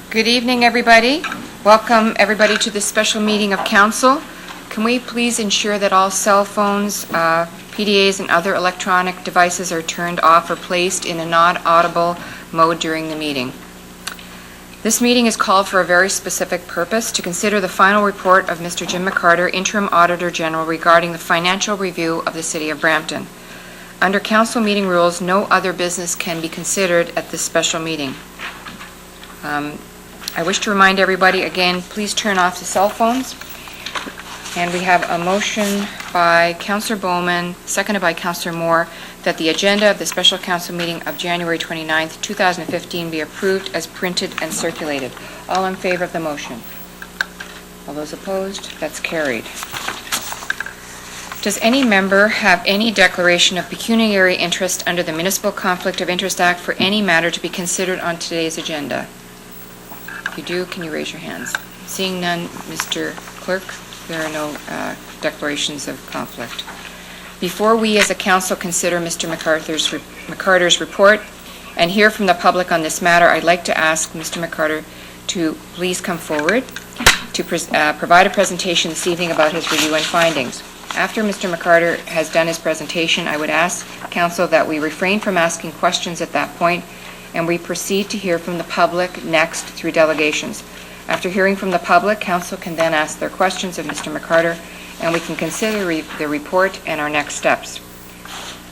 Good evening, everybody. Welcome, everybody, to this special meeting of council. Can we please ensure that all cell phones, PDAs, and other electronic devices are turned off or placed in a non-audible mode during the meeting? This meeting is called for a very specific purpose: to consider the final report of Mr. Jim McCarter, Interim Auditor General, regarding the financial review of the City of Brampton. Under council meeting rules, no other business can be considered at this special meeting. I wish to remind everybody again, please turn off the cell phones. And we have a motion by Councillor Bowman, seconded by Councillor Moore, that the agenda of the special council meeting of January 29th, 2015 be approved as printed and circulated. All in favor of the motion? All those opposed? That's carried. Does any member have any declaration of pecuniary interest under the Municipal Conflict of Interest Act for any matter to be considered on today's agenda? If you do, can you raise your hands? Seeing none, Mr. Clerk, there are no declarations of conflict. Before we as a council consider Mr. McCarter's report and hear from the public on this matter, I'd like to ask Mr. McCarter to please come forward to provide a presentation this evening about his review and findings. After Mr. McCarter has done his presentation, I would ask council that we refrain from asking questions at that point, and we proceed to hear from the public next through delegations. After hearing from the public, council can then ask their questions of Mr. McCarter, and we can consider the report and our next steps.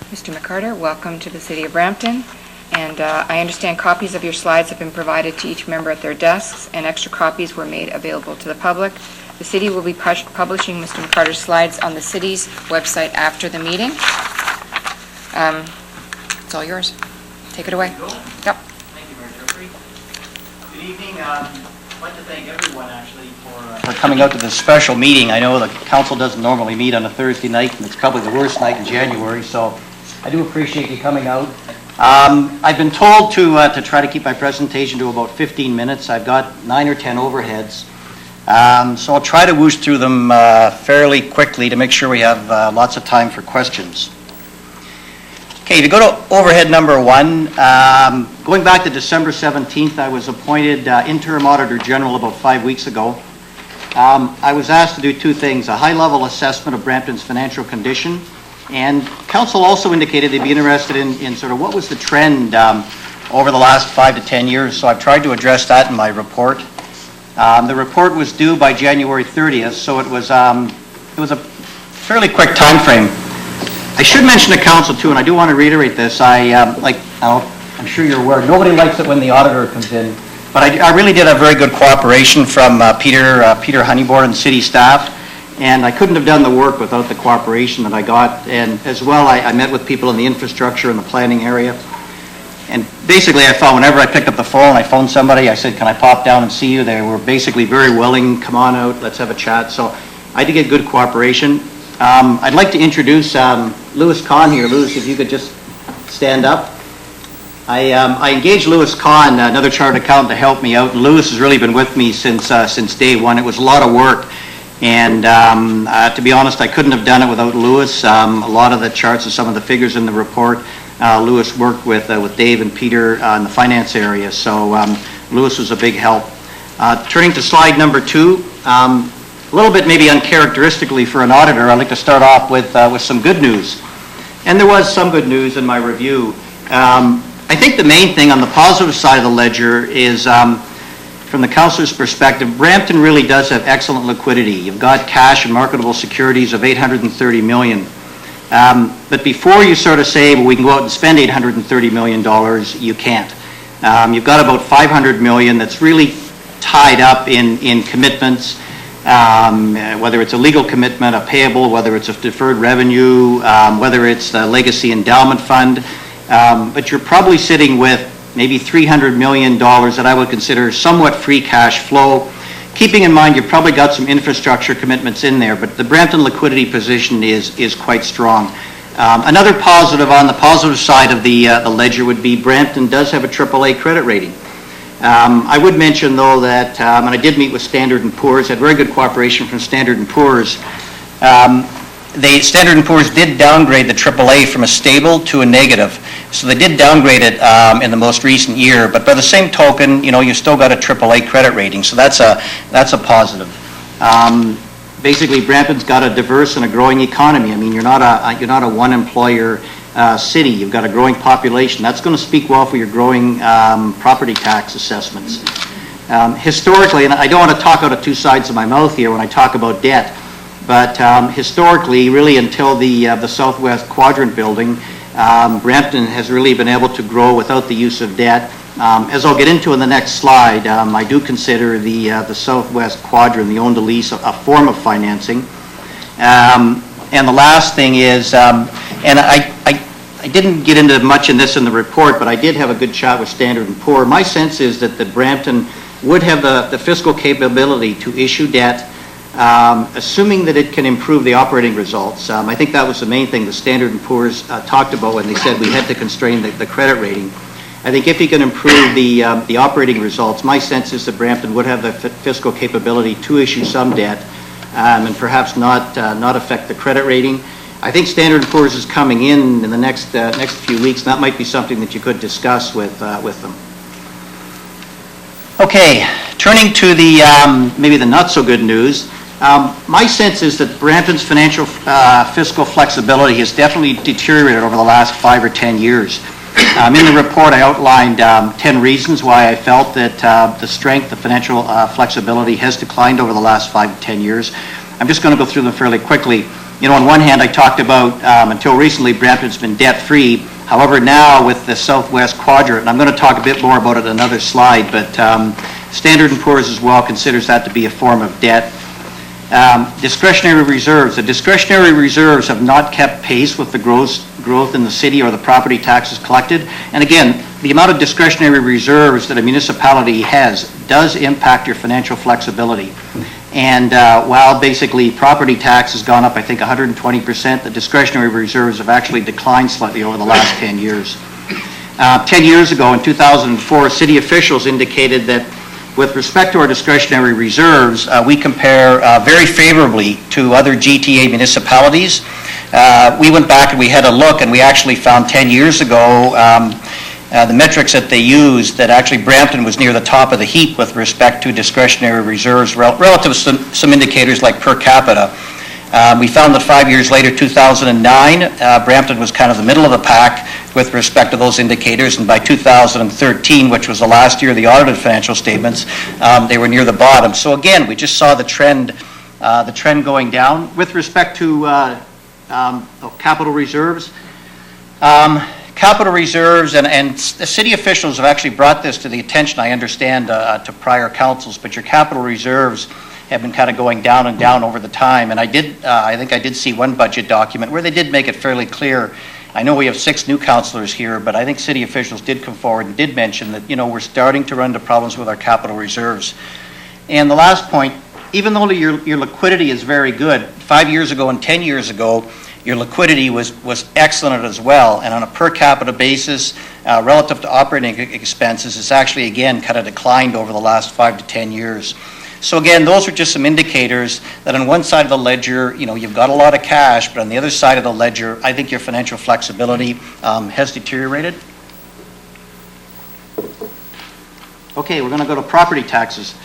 Mr. McCarter, welcome to the City of Brampton, and I understand copies of your slides have been provided to each member at their desks, and extra copies were made available to the public. The City will be publishing Mr. McCarter's slides on the City's website after the meeting. It's all yours. Take it away. Yep. Thank you, Mayor Jeffrey. Good evening. I'd like to thank everyone, actually, for coming out to this special meeting. I know the council doesn't normally meet on a Thursday night, and it's probably the worst night in January, so I do appreciate you coming out. I've been told to try to keep my presentation to about 15 minutes. I've got 9 or 10 overheads. So I'll try to whoosh through them fairly quickly to make sure we have lots of time for questions. Okay, if you go to overhead number 1, going back to December 17th, I was appointed Interim Auditor General about 5 weeks ago. I was asked to do 2 things: a high-level assessment of Brampton's financial condition, and council also indicated they'd be interested in sort of what was the trend over the last 5 to 10 years, so I've tried to address that in my report. The report was due by January 30th, so it was a fairly quick time frame. I should mention to council too, and I do want to reiterate this. I'm sure you're aware, nobody likes it when the auditor comes in, but I really did have very good cooperation from Peter Honeyboard and city staff, and I couldn't have done the work without the cooperation that I got. And as well, I met with people in the infrastructure and the planning area. And basically, I found whenever I picked up the phone, I phoned somebody, I said, can I pop down and see you? They were basically very willing, come on out, let's have a chat. So I did get good cooperation. I'd like to introduce Lewis Kahn here. Lewis, if you could just stand up. I engaged Lewis Kahn, another chartered accountant, to help me out. Lewis has really been with me since day one. It was a lot of work. And to be honest, I couldn't have done it without Lewis. A lot of the charts and some of the figures in the report, Lewis worked with Dave and Peter in the finance area, so Lewis was a big help. Turning to slide number 2, a little bit maybe uncharacteristically for an auditor, I'd like to start off with some good news. And there was some good news in my review. I think the main thing on the positive side of the ledger is, from the councilor's perspective, Brampton really does have excellent liquidity. You've got cash and marketable securities of $830 million. But before you sort of say, well, we can go out and spend $830 million, you can't. You've got about $500 million that's really tied up in commitments, whether it's a legal commitment, a payable, whether it's a deferred revenue, whether it's the legacy endowment fund. But you're probably sitting with maybe $300 million that I would consider somewhat free cash flow. Keeping in mind you've probably got some infrastructure commitments in there, but the Brampton liquidity position is quite strong. Another positive on the positive side of the ledger would be Brampton does have a AAA credit rating. I would mention though that, and I did meet with Standard & Poor's, had very good cooperation from Standard & Poor's. Standard & Poor's did downgrade the AAA from a stable to a negative. So they did downgrade it in the most recent year, but by the same token, you still got a AAA credit rating, so that's a positive. Basically, Brampton's got a diverse and a growing economy. I mean, you're not a one-employer city. You've got a growing population. That's going to speak well for your growing property tax assessments. Historically, and I don't want to talk out of two sides of my mouth here when I talk about debt, but historically, really until the Southwest Quadrant building, Brampton has really been able to grow without the use of debt. As I'll get into in the next slide, I do consider the Southwest Quadrant, the own-to-lease, a form of financing. And the last thing is, and I didn't get into much in this in the report, but I did have a good chat with Standard & Poor. My sense is that Brampton would have the fiscal capability to issue debt, assuming that it can improve the operating results. I think that was the main thing the Standard & Poor's talked about when they said we had to constrain the credit rating. I think if you can improve the operating results, my sense is that Brampton would have the fiscal capability to issue some debt and perhaps not affect the credit rating. I think Standard & Poor's is coming in the next few weeks, and that might be something that you could discuss with them. Okay, turning to the maybe the not so good news. My sense is that Brampton's financial fiscal flexibility has definitely deteriorated over the last 5 or 10 years. In the report, I outlined 10 reasons why I felt that the strength of financial flexibility has declined over the last 5 to 10 years. I'm just going to go through them fairly quickly. On one hand, I talked about, until recently, Brampton's been debt-free. However, now with the Southwest Quadrant, and I'm going to talk a bit more about it in another slide, but Standard & Poor's as well considers that to be a form of debt. Discretionary reserves. The discretionary reserves have not kept pace with the growth in the city or the property taxes collected. And again, the amount of discretionary reserves that a municipality has does impact your financial flexibility. And while basically property tax has gone up, I think 120%, the discretionary reserves have actually declined slightly over the last 10 years. 10 years ago, in 2004, city officials indicated that with respect to our discretionary reserves, we compare very favorably to other GTA municipalities. We went back and we had a look, and we actually found 10 years ago the metrics that they used, that actually Brampton was near the top of the heap with respect to discretionary reserves relative to some indicators like per capita. We found that 5 years later, 2009, Brampton was kind of the middle of the pack with respect to those indicators, and by 2013, which was the last year of the audited financial statements, they were near the bottom. So again, we just saw the trend going down. With respect to capital reserves, capital reserves, and the city officials have actually brought this to the attention, I understand, to prior councils, but your capital reserves have been kind of going down and down over the time. And I think I did see one budget document where they did make it fairly clear. I know we have 6 new councillors here, but I think city officials did come forward and did mention that, we're starting to run into problems with our capital reserves. And the last point, even though your liquidity is very good, 5 years ago and 10 years ago, your liquidity was excellent as well. And on a per capita basis, relative to operating expenses, it's actually, again, kind of declined over the last 5 to 10 years. So again, those are just some indicators that on one side of the ledger, you've got a lot of cash, but on the other side of the ledger, I think your financial flexibility has deteriorated. Okay, we're going to go to property taxes.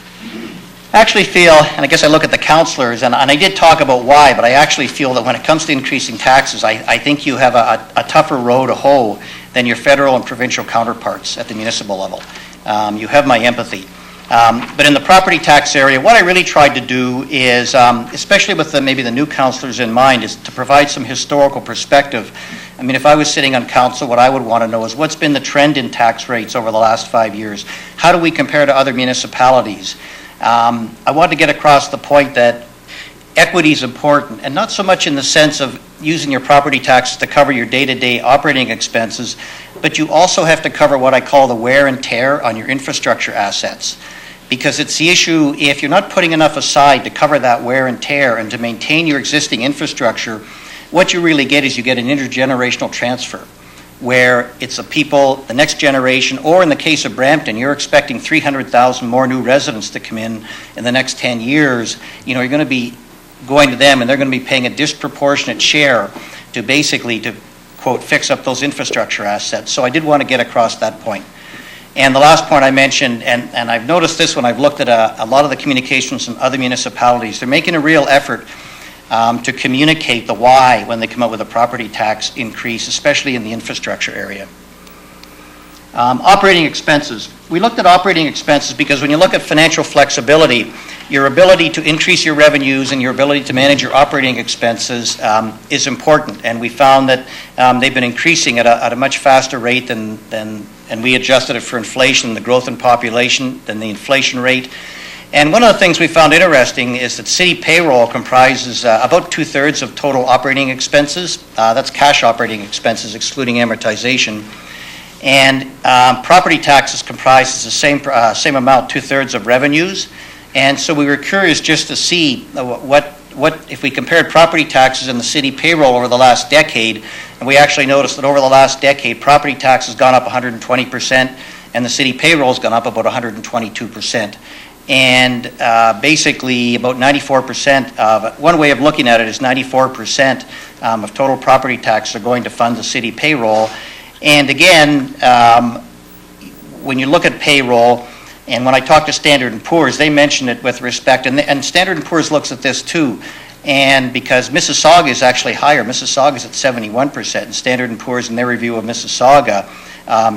I actually feel, and I guess I look at the councillors, and I did talk about why, but I actually feel that when it comes to increasing taxes, I think you have a tougher row to hoe than your federal and provincial counterparts at the municipal level. You have my empathy. But in the property tax area, what I really tried to do is, especially with maybe the new councillors in mind, is to provide some historical perspective. I mean, if I was sitting on council, what I would want to know is what's been the trend in tax rates over the last 5 years? How do we compare to other municipalities? I wanted to get across the point that equity is important, and not so much in the sense of using your property taxes to cover your day-to-day operating expenses, but you also have to cover what I call the wear and tear on your infrastructure assets. Because it's the issue, if you're not putting enough aside to cover that wear and tear and to maintain your existing infrastructure, what you really get is you get an intergenerational transfer, where it's the next generation, or in the case of Brampton, you're expecting 300,000 more new residents to come in the next 10 years. You're going to be going to them, and they're going to be paying a disproportionate share to basically to quote, fix up those infrastructure assets. So I did want to get across that point. And the last point I mentioned, and I've noticed this when I've looked at a lot of the communications from other municipalities, they're making a real effort to communicate the why when they come up with a property tax increase, especially in the infrastructure area. Operating expenses. We looked at operating expenses because when you look at financial flexibility, your ability to increase your revenues and your ability to manage your operating expenses is important. And we found that they've been increasing at a much faster rate and we adjusted it for inflation, the growth in population, than the inflation rate. And one of the things we found interesting is that city payroll comprises about 2/3 of total operating expenses. That's cash operating expenses, excluding amortization. And property taxes comprises the same amount, 2/3 of revenues. And so we were curious just to see what if we compared property taxes and the city payroll over the last decade, and we actually noticed that over the last decade, property tax has gone up 120%, and the city payroll has gone up about 122%. And basically about 94% of, one way of looking at it is 94% of total property taxes are going to fund the city payroll. And again, when you look at payroll, and when I talk to Standard & Poor's, they mention it with respect, and Standard & Poor's looks at this too, and because Mississauga is actually higher. Mississauga is at 71%, and Standard & Poor's in their review of Mississauga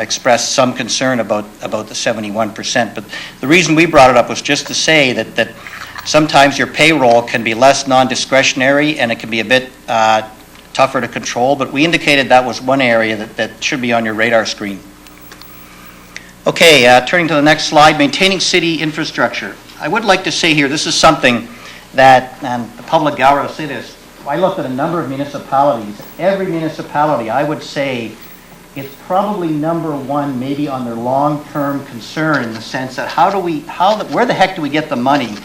expressed some concern about the 71%. But the reason we brought it up was just to say that sometimes your payroll can be less non-discretionary and it can be a bit tougher to control, but we indicated that was one area that should be on your radar screen. Okay, turning to the next slide, maintaining city infrastructure. I would like to say here, this is something that, and the public gallery will say this, I looked at a number of municipalities. Every municipality, I would say, it's probably number one maybe on their long-term concern in the sense that where the heck do we get the money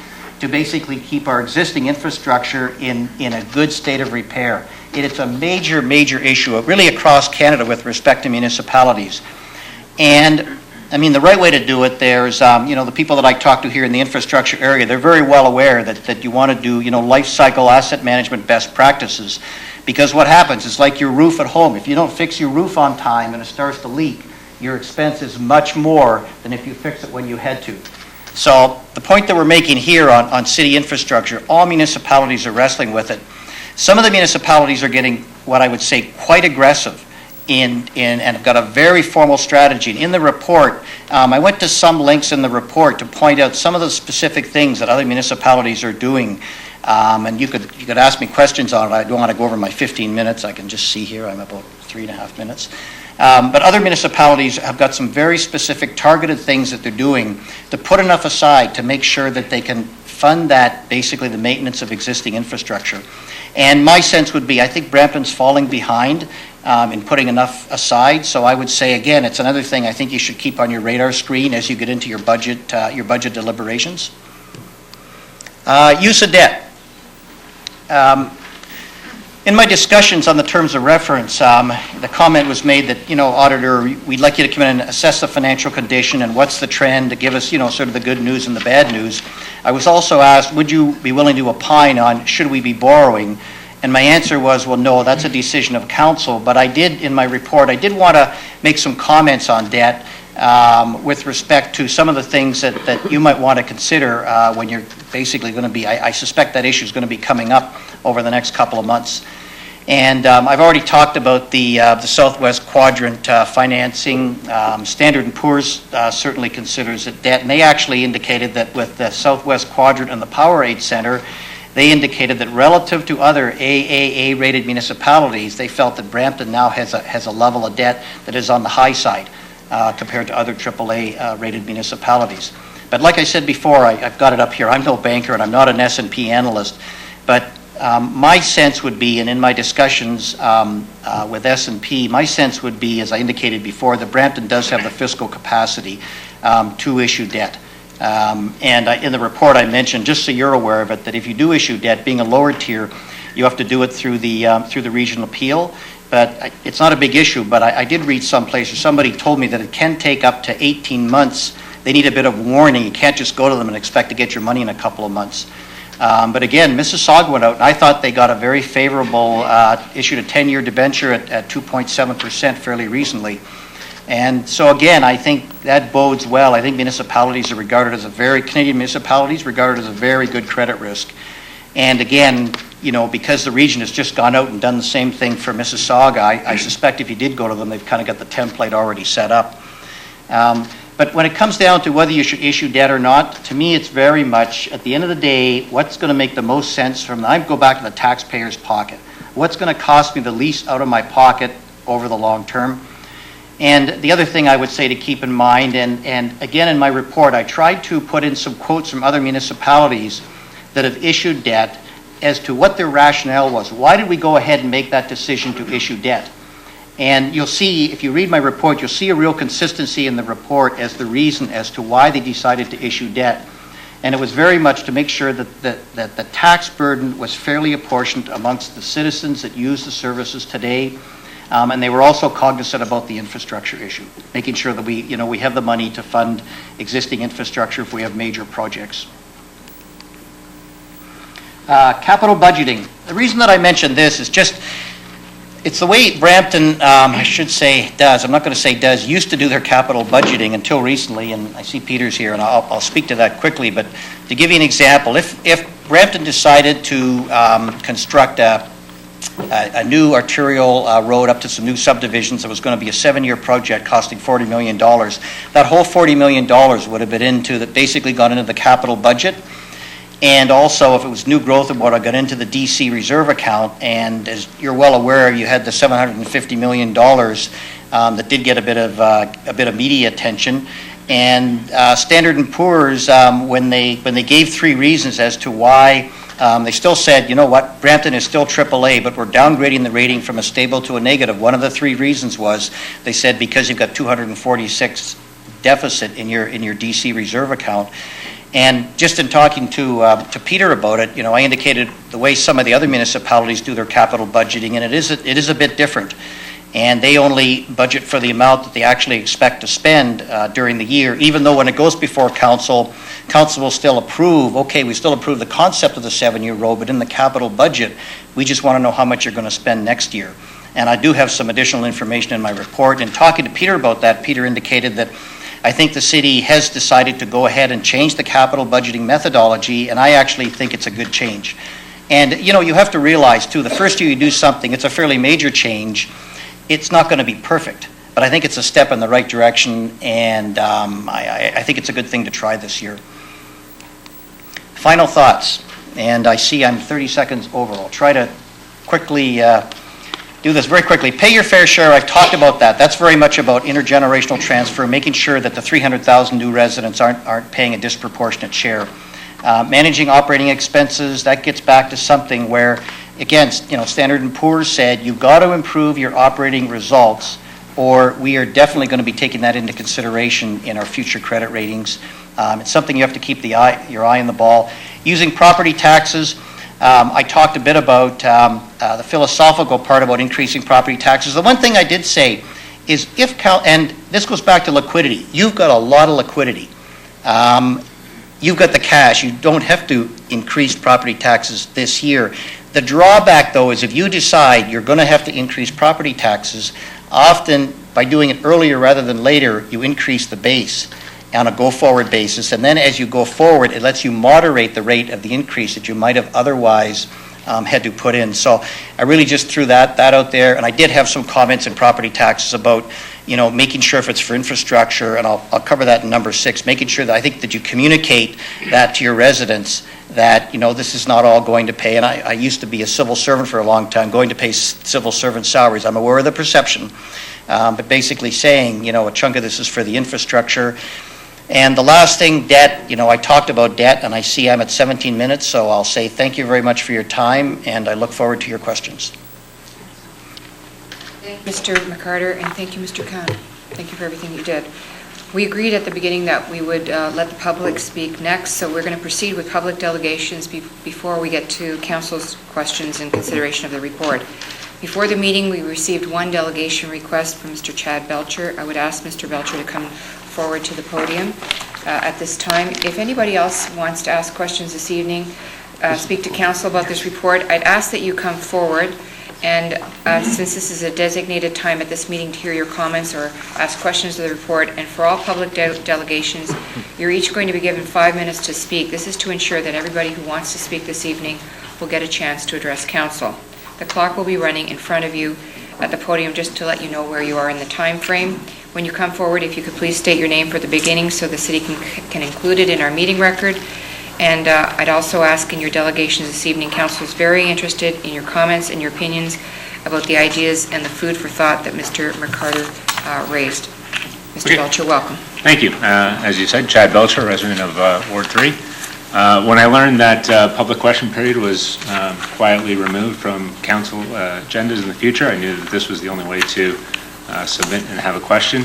to basically keep our existing infrastructure in a good state of repair? It's a major, major issue, really across Canada with respect to municipalities. And I mean, the right way to do it, there's, the people that I talk to here in the infrastructure area, they're very well aware that you want to do, life cycle asset management best practices. Because what happens is like your roof at home. If you don't fix your roof on time and it starts to leak, your expense is much more than if you fix it when you had to. So the point that we're making here on city infrastructure, all municipalities are wrestling with it. Some of the municipalities are getting what I would say quite aggressive and have got a very formal strategy. And in the report, I went to some links in the report to point out some of the specific things that other municipalities are doing. And you could ask me questions on it. I don't want to go over my 15 minutes. I can just see here I'm about 3.5 minutes. But other municipalities have got some very specific targeted things that they're doing to put enough aside to make sure that they can fund that, basically the maintenance of existing infrastructure. And my sense would be, I think Brampton's falling behind in putting enough aside. So I would say, again, it's another thing I think you should keep on your radar screen as you get into your budget deliberations. Use of debt. In my discussions on the terms of reference, the comment was made that, auditor, we'd like you to come in and assess the financial condition and what's the trend to give us, sort of the good news and the bad news. I was also asked, would you be willing to opine on should we be borrowing? And my answer was, well, no, that's a decision of council. But I did, in my report, I did want to make some comments on debt with respect to some of the things that you might want to consider when you're basically going to be, I suspect that issue is going to be coming up over the next couple of months. And I've already talked about the Southwest Quadrant financing. Standard & Poor's certainly considers it debt, and they actually indicated that with the Southwest Quadrant and the Powerade Center, they indicated that relative to other AAA-rated municipalities, they felt that Brampton now has a level of debt that is on the high side compared to other AAA-rated municipalities. But like I said before, I've got it up here. I'm no banker and I'm not an S&P analyst, but my sense would be, and in my discussions with S&P, my sense would be, as I indicated before, that Brampton does have the fiscal capacity to issue debt. And in the report I mentioned, just so you're aware of it, that if you do issue debt, being a lower tier, you have to do it through the regional appeal. But it's not a big issue, but I did read someplace, or somebody told me that it can take up to 18 months. They need a bit of warning. You can't just go to them and expect to get your money in a couple of months. But again, Mississauga went out, and I thought they got a very favorable, issued a 10-year debenture at 2.7% fairly recently. And so again, I think that bodes well. I think municipalities are regarded as Canadian municipalities regarded as a very good credit risk. And again, you know, because the region has just gone out and done the same thing for Mississauga, I suspect if you did go to them, they've kind of got the template already set up. But when it comes down to whether you should issue debt or not, to me it's very much, at the end of the day, what's going to make the most sense I go back to the taxpayer's pocket. What's going to cost me the least out of my pocket over the long term? And the other thing I would say to keep in mind, and again in my report, I tried to put in some quotes from other municipalities that have issued debt as to what their rationale was. Why did we go ahead and make that decision to issue debt? And you'll see, if you read my report, you'll see a real consistency in the report as the reason as to why they decided to issue debt. And it was very much to make sure that the tax burden was fairly apportioned amongst the citizens that use the services today. And they were also cognizant about the infrastructure issue, making sure that we have the money to fund existing infrastructure if we have major projects. Capital budgeting. The reason that I mentioned this is just, it's the way Brampton, I should say does, I'm not going to say does, used to do their capital budgeting until recently, and I see Peter's here, and I'll speak to that quickly, but to give you an example, if Brampton decided to construct a new arterial road up to some new subdivisions that was going to be a 7-year project costing $40 million, that whole $40 million would have been basically gone into the capital budget. And also, if it was new growth, it would have got into the DC reserve account. And as you're well aware, you had the $750 million that did get a bit of media attention. And Standard & Poor's, when they gave 3 reasons as to why, they still said, you know what, Brampton is still AAA, but we're downgrading the rating from a stable to a negative. One of the 3 reasons was, they said, because you've got 246 deficit in your DC reserve account. And just in talking to Peter about it, you know, I indicated the way some of the other municipalities do their capital budgeting, and it is a bit different. And they only budget for the amount that they actually expect to spend during the year, even though when it goes before council will still approve, okay, we still approve the concept of the 7-year road, but in the capital budget, we just want to know how much you're going to spend next year. And I do have some additional information in my report. And talking to Peter about that, Peter indicated that I think the city has decided to go ahead and change the capital budgeting methodology, and I actually think it's a good change. And, you know, you have to realize, too, the first year you do something, it's a fairly major change. It's not going to be perfect, but I think it's a step in the right direction, and I think it's a good thing to try this year. Final thoughts, and I see I'm 30 seconds over. I'll try to quickly do this very quickly. Pay your fair share, I've talked about that. That's very much about intergenerational transfer, making sure that the 300,000 new residents aren't paying a disproportionate share. Managing operating expenses, that gets back to something where, again, you know, Standard & Poor's said you've got to improve your operating results, or we are definitely going to be taking that into consideration in our future credit ratings. It's something you have to keep your eye on the ball. Using property taxes, I talked a bit about the philosophical part about increasing property taxes. The one thing I did say is and this goes back to liquidity. You've got a lot of liquidity. You've got the cash. You don't have to increase property taxes this year. The drawback, though, is if you decide you're going to have to increase property taxes, often by doing it earlier rather than later, you increase the base on a go-forward basis. And then as you go forward, it lets you moderate the rate of the increase that you might have otherwise had to put in. So I really just threw that out there. And I did have some comments in property taxes about, you know, making sure if it's for infrastructure, and I'll cover that in number 6, making sure that I think that you communicate that to your residents that, you know, this is not all going to pay. And I used to be a civil servant for a long time, going to pay civil servant salaries. I'm aware of the perception, but basically saying, you know, a chunk of this is for the infrastructure. And the last thing, debt, you know, I talked about debt, and I see I'm at 17 minutes, so I'll say thank you very much for your time, and I look forward to your questions. Thank you, Mr. McCarter, and thank you, Mr. Khan. Thank you for everything you did. We agreed at the beginning that we would let the public speak next, so we're going to proceed with public delegations before we get to council's questions and consideration of the report. Before the meeting, we received one delegation request from Mr. Chad Belcher. I would ask Mr. Belcher to come forward to the podium at this time. If anybody else wants to ask questions this evening, speak to council about this report, I'd ask that you come forward, and since this is a designated time at this meeting to hear your comments or ask questions of the report, and for all public delegations, you're each going to be given 5 minutes to speak. This is to ensure that everybody who wants to speak this evening will get a chance to address council. The clock will be running in front of you at the podium just to let you know where you are in the time frame. When you come forward, if you could please state your name for the beginning so the city can include it in our meeting record. And I'd also ask in your delegations this evening, council is very interested in your comments and your opinions about the ideas and the food for thought that Mr. McCarter raised. Mr. Belcher, welcome. Thank you. As you said, Chad Belcher, resident of Ward 3. When I learned that public question period was quietly removed from council agendas in the future, I knew that this was the only way to submit and have a question.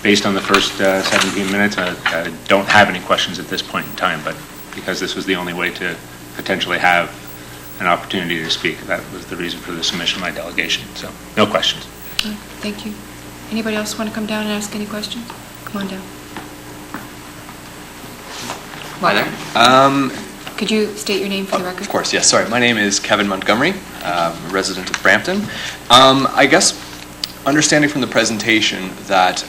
Based on the first 17 minutes, I don't have any questions at this point in time, but because this was the only way to potentially have an opportunity to speak, that was the reason for the submission of my delegation. So, no questions. Thank you. Anybody else want to come down and ask any questions? Come on down. Hi there. Could you state your name for the record? Of course, yes. Sorry, my name is Kevin Montgomery, a resident of Brampton. I guess understanding from the presentation that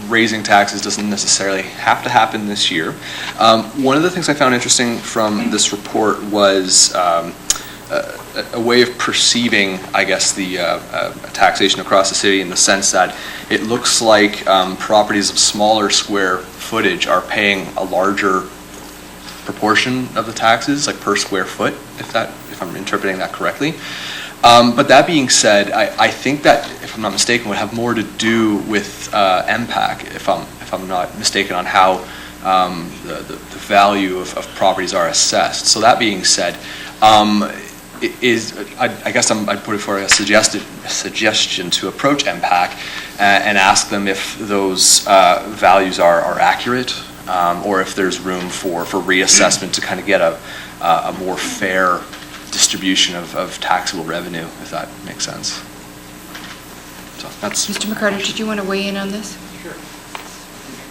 raising taxes doesn't necessarily have to happen this year. One of the things I found interesting from this report was a way of perceiving, I guess, the taxation across the city in the sense that it looks like properties of smaller square footage are paying a larger proportion of the taxes, like per square foot, if I'm interpreting that correctly. But that being said, I think that, if I'm not mistaken, would have more to do with MPAC, if I'm not mistaken, on how the value of properties are assessed. So that being said, I guess I'd put it for a suggestion to approach MPAC and ask them if those values are accurate, or if there's room for reassessment to kind of get a more fair distribution of taxable revenue, if that makes sense. So that's. Mr. McCarter, did you want to weigh in on this? Sure.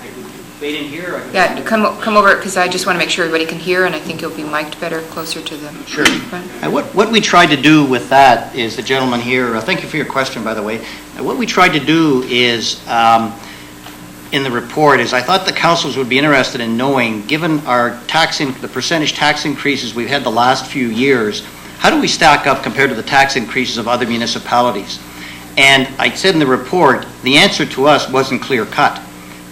I could wait in here. Yeah, come over, because I just want to make sure everybody can hear, and I think you'll be mic'd better closer to the front. And what we tried to do with that is, the gentleman here, thank you for your question, by the way. What we tried to do is, in the report, is I thought the councils would be interested in knowing, given our the percentage tax increases we've had the last few years, how do we stack up compared to the tax increases of other municipalities? And I said in the report, the answer to us wasn't clear cut.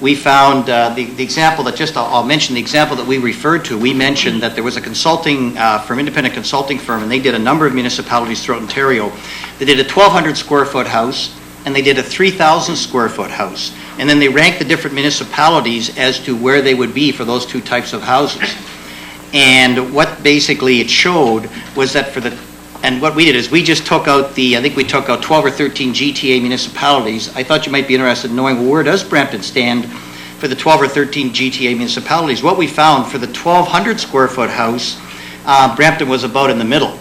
We found the example that I'll mention the example that we referred to. We mentioned that there was a independent consulting firm, and they did a number of municipalities throughout Ontario. They did a 1,200 square foot house, and they did a 3,000 square foot house. And then they ranked the different municipalities as to where they would be for those two types of houses. And what basically it showed was that and what we did is we just took out I think we took out 12 or 13 GTA municipalities. I thought you might be interested in knowing, well, where does Brampton stand for the 12 or 13 GTA municipalities? What we found for the 1,200 square foot house, Brampton was about in the middle.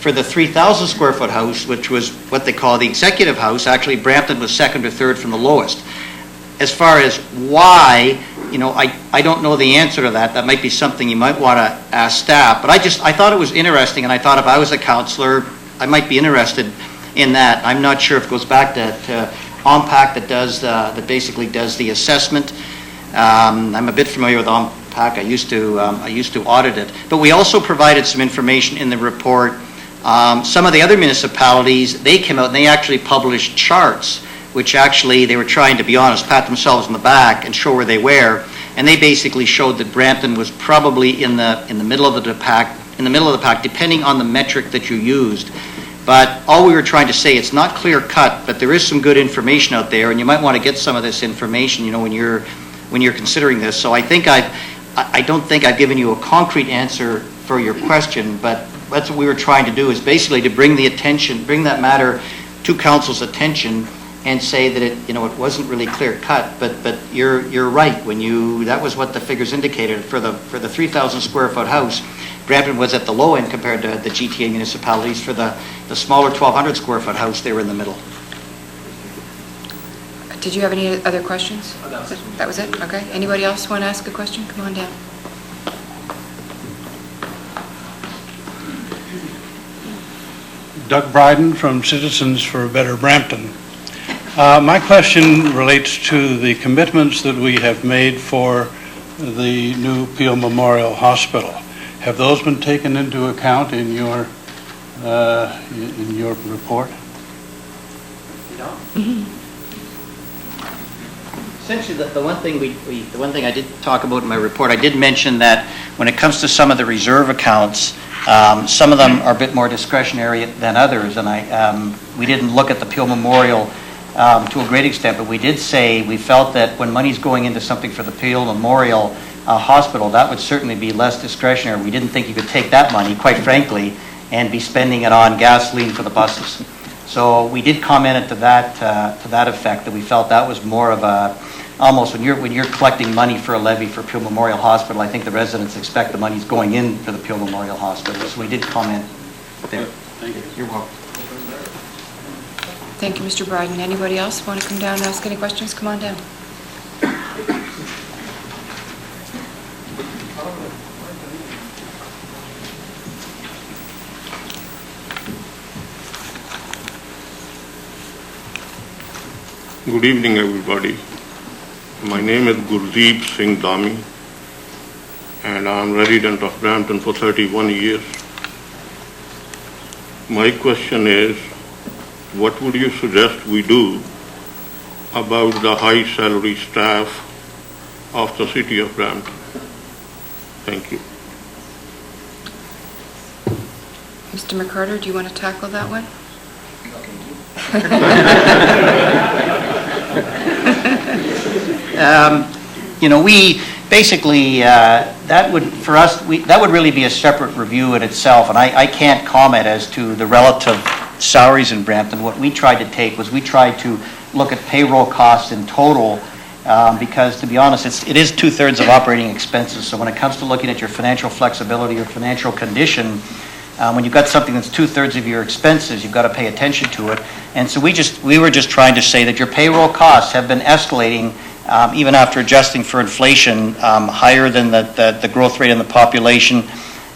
For the 3,000 square foot house, which was what they call the executive house, actually Brampton was second or third from the lowest. As far as why, I don't know the answer to that. That might be something you might want to ask staff. But I thought it was interesting, and I thought if I was a councillor, I might be interested in that. I'm not sure if it goes back to OMPAC that basically does the assessment. I'm a bit familiar with OMPAC. I used to audit it. But we also provided some information in the report. Some of the other municipalities, they came out and they actually published charts, which actually they were trying, to be honest, pat themselves on the back and show where they were. And they basically showed that Brampton was probably in the middle of the pack, depending on the metric that you used. But all we were trying to say, it's not clear cut, but there is some good information out there, and you might want to get some of this information, when you're considering this. So I don't think I've given you a concrete answer for your question, but that's what we were trying to do, is basically to bring that matter to council's attention and say that it wasn't really clear cut, but you're right. That was what the figures indicated for the 3,000 square foot house. Brampton was at the low end compared to the GTA municipalities. For the smaller 1,200 square foot house, they were in the middle. Did you have any other questions? That was it? Okay. Anybody else want to ask a question? Come on down. Doug Bryden from Citizens for a Better Brampton. My question relates to the commitments that we have made for the new Peel Memorial Hospital. Have those been taken into account in your report? Essentially, the one thing the one thing I did talk about in my report, I did mention that when it comes to some of the reserve accounts, some of them are a bit more discretionary than others, and we didn't look at the Peel Memorial to a great extent, but we did say we felt that when money's going into something for the Peel Memorial Hospital, that would certainly be less discretionary. We didn't think you could take that money, quite frankly, and be spending it on gasoline for the buses. So we did comment to that effect, that we felt that was more of a, almost when you're collecting money for a levy for Peel Memorial Hospital, I think the residents expect the money's going in for the Peel Memorial Hospital. So we did comment there. Thank you. You're welcome. Thank you, Mr. Bryden. Anybody else want to come down and ask any questions? Come on down. Good evening, everybody. My name is Gurdeep Singh Dhami, and I'm resident of Brampton for 31 years. My question is, what would you suggest we do about the high salary staff of the city of Brampton? Thank you. Mr. McCarter, do you want to tackle that one? We basically, that would, for us, that would really be a separate review in itself, and I can't comment as to the relative salaries in Brampton. What we tried to take was we tried to look at payroll costs in total, because to be honest, it is 2/3 of operating expenses. So when it comes to looking at your financial flexibility or financial condition, when you've got something that's 2/3 of your expenses, you've got to pay attention to it. And so we were just trying to say that your payroll costs have been escalating, even after adjusting for inflation, higher than the growth rate in the population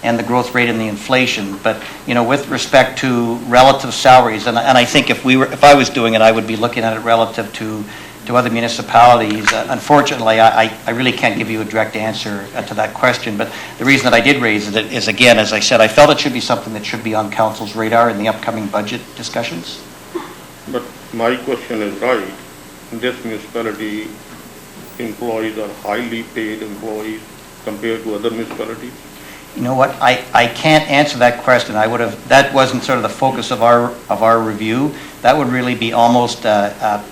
and the growth rate in the inflation. But with respect to relative salaries, and I think if I was doing it, I would be looking at it relative to other municipalities. Unfortunately, I really can't give you a direct answer to that question, but the reason that I did raise it is, again, as I said, I felt it should be something that should be on council's radar in the upcoming budget discussions. But my question is right. This municipality employees are highly paid employees compared to other municipalities. You know what? I can't answer that question. That wasn't sort of the focus of our review. That would really be almost a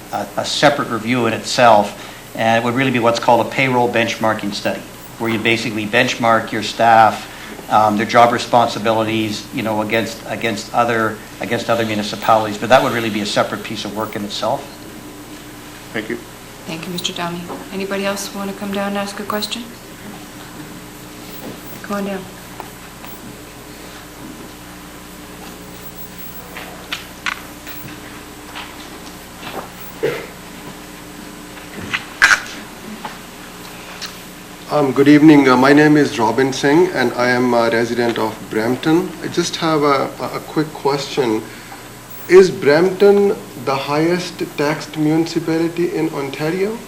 separate review in itself, and it would really be what's called a payroll benchmarking study, where you basically benchmark your staff, their job responsibilities, against other municipalities. But that would really be a separate piece of work in itself. Thank you. Thank you, Mr. Dami. Anybody else want to come down and ask a question? Come on down. Good evening. My name is Robin Singh, and I am a resident of Brampton. I just have a quick question. Is Brampton the highest taxed municipality in Ontario?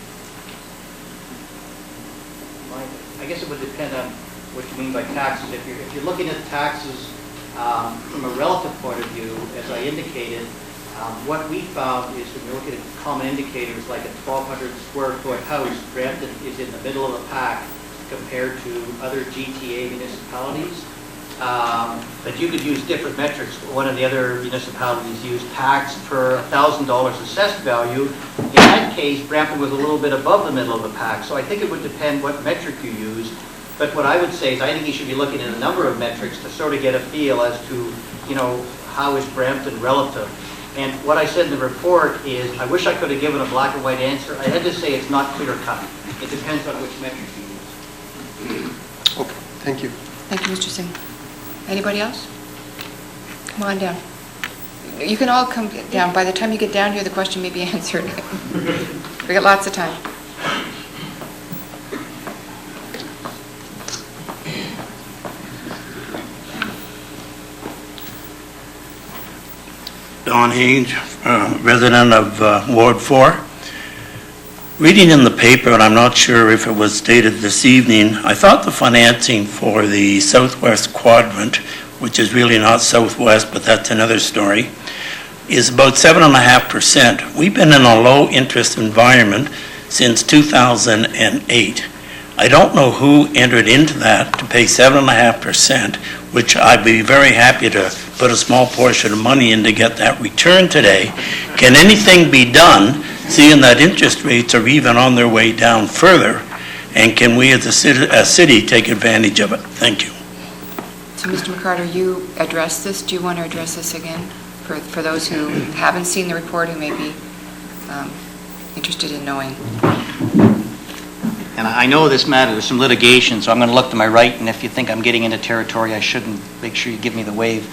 I guess it would depend on what you mean by taxes. If you're looking at taxes from a relative point of view, as I indicated, what we found is when you're looking at common indicators like a 1,200 square foot house, Brampton is in the middle of the pack compared to other GTA municipalities. But you could use different metrics. One of the other municipalities used tax per $1,000 assessed value. In that case, Brampton was a little bit above the middle of the pack. So I think it would depend what metric you use. But what I would say is I think you should be looking at a number of metrics to sort of get a feel as to, how is Brampton relative. And what I said in the report is, I wish I could have given a black and white answer. I had to say it's not clear cut. It depends on which metric you use. Okay, thank you. Thank you, Mr. Singh. Anybody else? Come on down. You can all come down. By the time you get down here, the question may be answered. We got lots of time. Don Haynes, resident of Ward 4. Reading in the paper, and I'm not sure if it was stated this evening, I thought the financing for the southwest quadrant, which is really not southwest, but that's another story, is about 7.5%. We've been in a low-interest environment since 2008. I don't know who entered into that to pay 7.5%, which I'd be very happy to put a small portion of money in to get that return today. Can anything be done, seeing that interest rates are even on their way down further, and can we as a city take advantage of it? Thank you. So, Mr. McCarter, you addressed this. Do you want to address this again for those who haven't seen the report, who may be interested in knowing? And I know this matter, there's some litigation, so I'm going to look to my right, and if you think I'm getting into territory I shouldn't, make sure you give me the wave.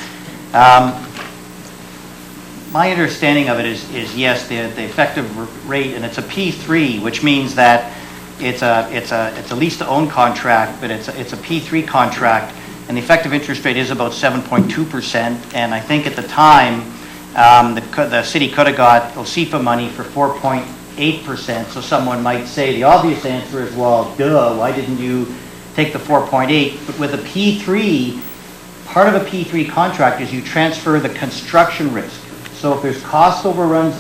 My understanding of it is yes, the effective rate, and it's a P3, which means that it's a lease-to-own contract, but it's a P3 contract, and the effective interest rate is about 7.2%, and I think at the time, the city could have got OSIFA money for 4.8%, so someone might say the obvious answer is, well, duh, why didn't you take the 4.8? But with a P3, part of a P3 contract is you transfer the construction risk. So if there's cost overruns,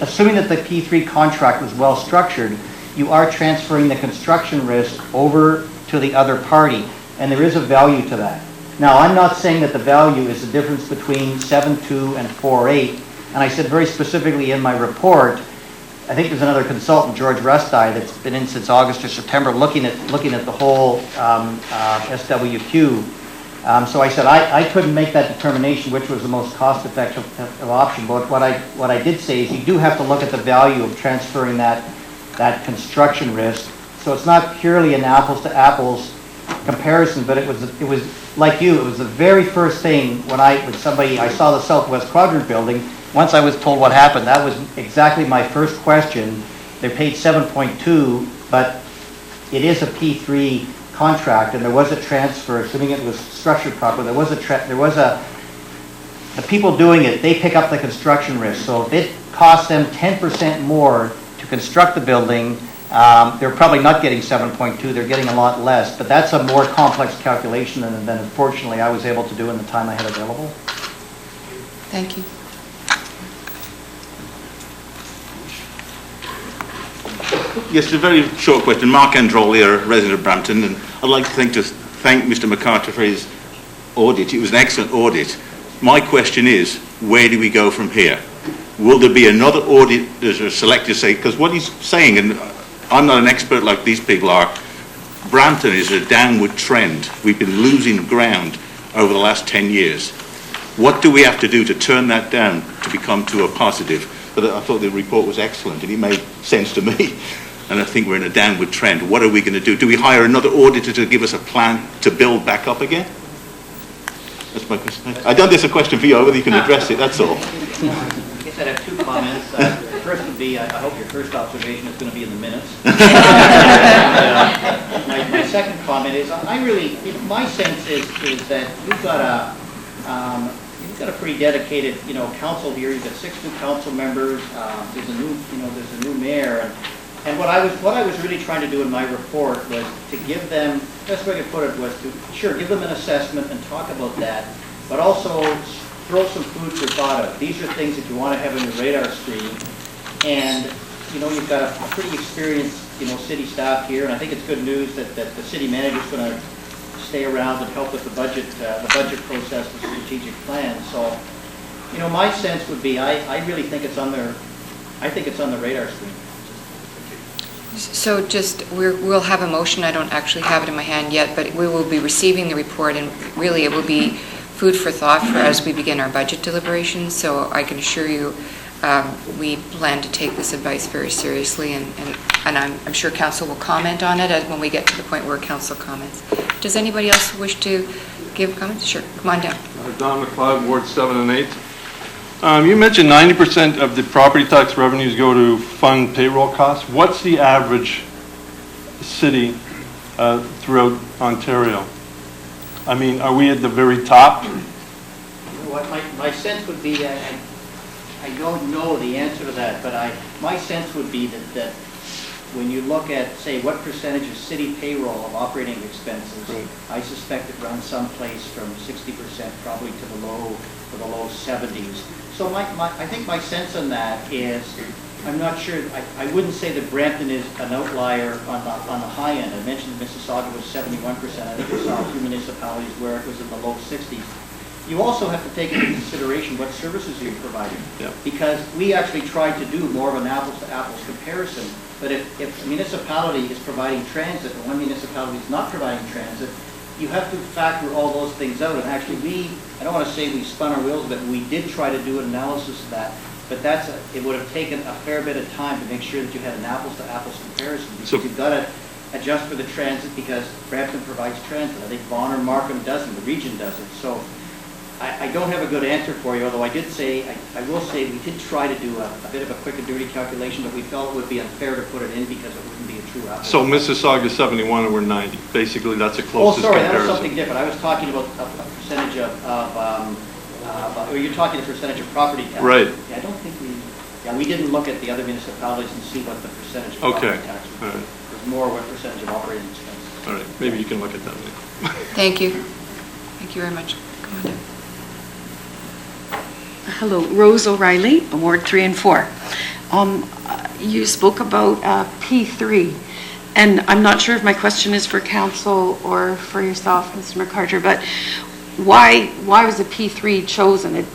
assuming that the P3 contract was well structured, you are transferring the construction risk over to the other party, and there is a value to that. Now, I'm not saying that the value is the difference between 7.2 and 4.8, and I said very specifically in my report, I think there's another consultant, George Rusty, that's been in since August or September looking at the whole SWQ. So I said I couldn't make that determination which was the most cost-effective option, but what I did say is you do have to look at the value of transferring that construction risk. So it's not purely an apples-to-apples comparison, but it was like you, it was the very first thing when I saw the Southwest Quadrant building. Once I was told what happened, that was exactly my first question. They paid 7.2, but it is a P3 contract, and there was a transfer, assuming it was structured properly. The people doing it, they pick up the construction risk. So if it costs them 10% more to construct the building, they're probably not getting 7.2, they're getting a lot less. But that's a more complex calculation than unfortunately I was able to do in the time I had available. Thank you. Yes, a very short question. Mark Androl here, resident of Brampton, and I'd like to thank Mr. McCarter for his audit. It was an excellent audit. My question is, where do we go from here? Will there be another audit as a selector say, because what he's saying, and I'm not an expert like these people are, Brampton is a downward trend. We've been losing ground over the last 10 years. What do we have to do to turn that down to become to a positive? But I thought the report was excellent, and it made sense to me. And I think we're in a downward trend. What are we going to do? Do we hire another auditor to give us a plan to build back up again? That's my question. I don't think it's a question for you, whether you can address it, that's all. I guess I'd have two comments. The first would be, I hope your first observation is going to be in the minutes. My second comment is, my sense is that you've got a pretty dedicated, council here. You've got 6 new council members. There's a new mayor, and what I was really trying to do in my report was to give them, the best way I could put it was to give them an assessment and talk about that, but also throw some food for thought out. These are things that you want to have on your radar screen, and you've got a pretty experienced city staff here, and I think it's good news that the city manager's going to stay around and help with the budget process, the strategic plan. So, my sense would be, I really think it's on the radar screen. So we'll have a motion. I don't actually have it in my hand yet, but we will be receiving the report, and really it will be food for thought for as we begin our budget deliberations. So I can assure you, we plan to take this advice very seriously, and I'm sure council will comment on it when we get to the point where council comments. Does anybody else wish to give comments? Sure, come on down. Don McLeod, Ward 7 and 8. You mentioned 90% of the property tax revenues go to fund payroll costs. What's the average city throughout Ontario? I mean, are we at the very top? My sense would be, I don't know the answer to that, but my sense would be that when you look at, say, what percentage of city payroll of operating expenses, I suspect it runs someplace from 60% probably to the low 70s. So I think my sense on that is, I'm not sure, I wouldn't say that Brampton is an outlier on the high end. I mentioned that Mississauga was 71%. I think we saw a few municipalities where it was in the low 60s. You also have to take into consideration what services you're providing. Yeah. Because we actually tried to do more of an apples-to-apples comparison. But if a municipality is providing transit and one municipality is not providing transit, you have to factor all those things out. And actually I don't want to say we spun our wheels, but we did try to do an analysis of that. But it would have taken a fair bit of time to make sure that you had an apples-to-apples comparison. Because you've got to adjust for the transit because Brampton provides transit. I think Vaughan or Markham doesn't, the region doesn't. So I don't have a good answer for you, although I will say we did try to do a bit of a quick and dirty calculation, but we felt it would be unfair to put it in because it wouldn't be a true apples. So Mississauga 71 and we're 90. Basically, that's a closest comparison. That was something different. I was talking about a percentage or you're talking the percentage of property tax. Right. Yeah, I don't think we didn't look at the other municipalities and see what the percentage of property tax was. All right. It was more what percentage of operating expenses. All right, maybe you can look at that later. Thank you. Thank you very much. Come on down. Hello, Rose O'Reilly, Ward 3 and 4. You spoke about P3, and I'm not sure if my question is for council or for yourself, Mr. McCarter, but why was a P3 chosen?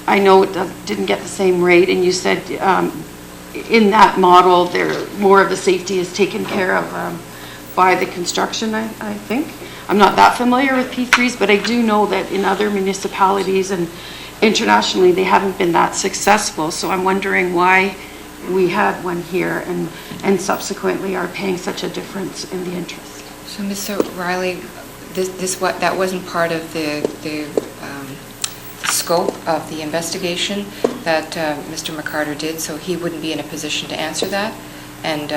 I know it didn't get the same rate, and you said in that model, more of the safety is taken care of by the construction, I think. I'm not that familiar with P3s, but I do know that in other municipalities and internationally, they haven't been that successful. So I'm wondering why we had one here and subsequently are paying such a difference in the interest. So, Mr. Riley, that wasn't part of the scope of the investigation that Mr. McCarter did, so he wouldn't be in a position to answer that. And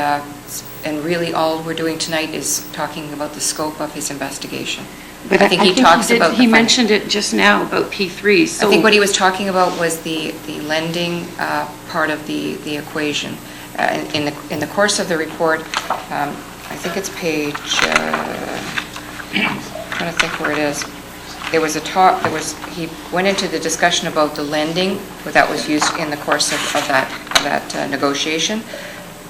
really, all we're doing tonight is talking about the scope of his investigation. But I think he talks about he mentioned it just now about P3. So I think what he was talking about was the lending part of the equation. In the course of the report, I think it's page. I'm trying to think where it is. There was a talk. He went into the discussion about the lending that was used in the course of that negotiation,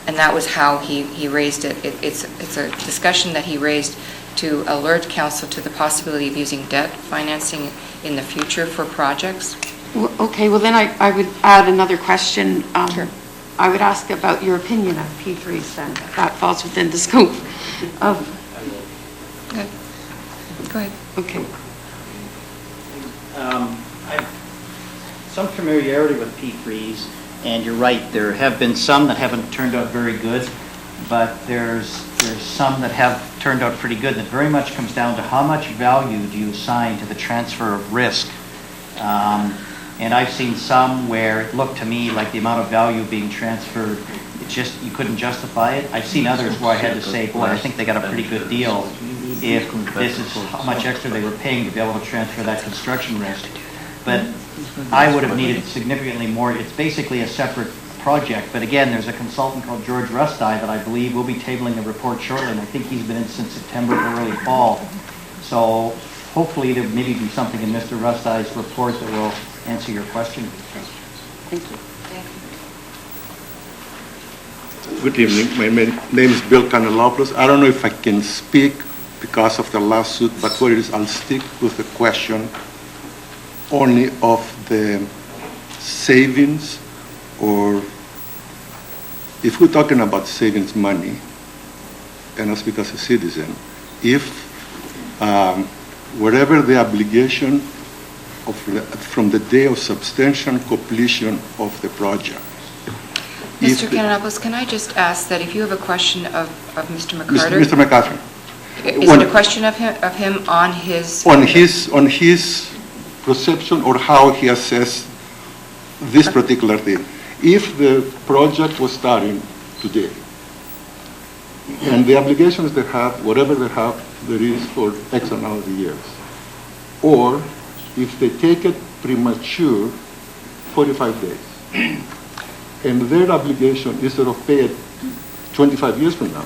and that was how he raised it. It's a discussion that he raised to alert council to the possibility of using debt financing in the future for projects. Okay, well then I would add another question. Sure. I would ask about your opinion of P3s then, if that falls within the scope of... Okay. Go ahead. Okay. I have some familiarity with P3s, and you're right, there have been some that haven't turned out very good, but there's some that have turned out pretty good. That very much comes down to how much value do you assign to the transfer of risk. And I've seen some where it looked to me like the amount of value being transferred, you couldn't justify it. I've seen others where I had to say, boy, I think they got a pretty good deal if this is how much extra they were paying to be able to transfer that construction risk. But I would have needed significantly more. It's basically a separate project, but again, there's a consultant called George Rusty that I believe will be tabling a report shortly, and I think he's been in since September or early fall. So hopefully there maybe be something in Mr. Rusty's report that will answer your question. Thank you. Good evening. My name is Bill Canelopoulos. I don't know if I can speak because of the lawsuit, but what it is, I'll stick with the question only of the savings, or if we're talking about savings money, and I speak as a citizen, if whatever the obligation from the day of substantial completion of the project. Mr. Kananopoulos, can I just ask that if you have a question of Mr. McCarter? Mr. McCarter. Is it a question of him on his... On his perception or how he assessed this particular thing. If the project was starting today, and the obligations they have, whatever they have, there is for X amount of years, or if they take it premature, 45 days. And their obligation is to pay it 25 years from now.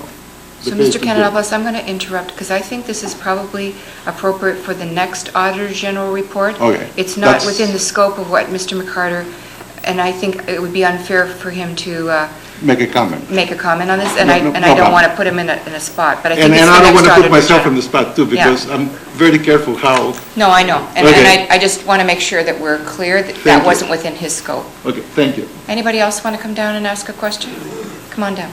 So, Mr. Candelabas, I'm going to interrupt because I think this is probably appropriate for the next Auditor General report. Okay. It's not within the scope of what Mr. McCarter, and I think it would be unfair for him to Make a comment. make a comment on this, and No, I no don't problem. want to put him in a spot, but I think And it's I the don't next want to put Auditor myself General. in the spot too, Yeah. because I'm very careful how, No, I know, and Okay. I just want to make sure that we're clear that Thank that you. wasn't within his scope. okay, thank you. Anybody else want to come down and ask a question? Come on down.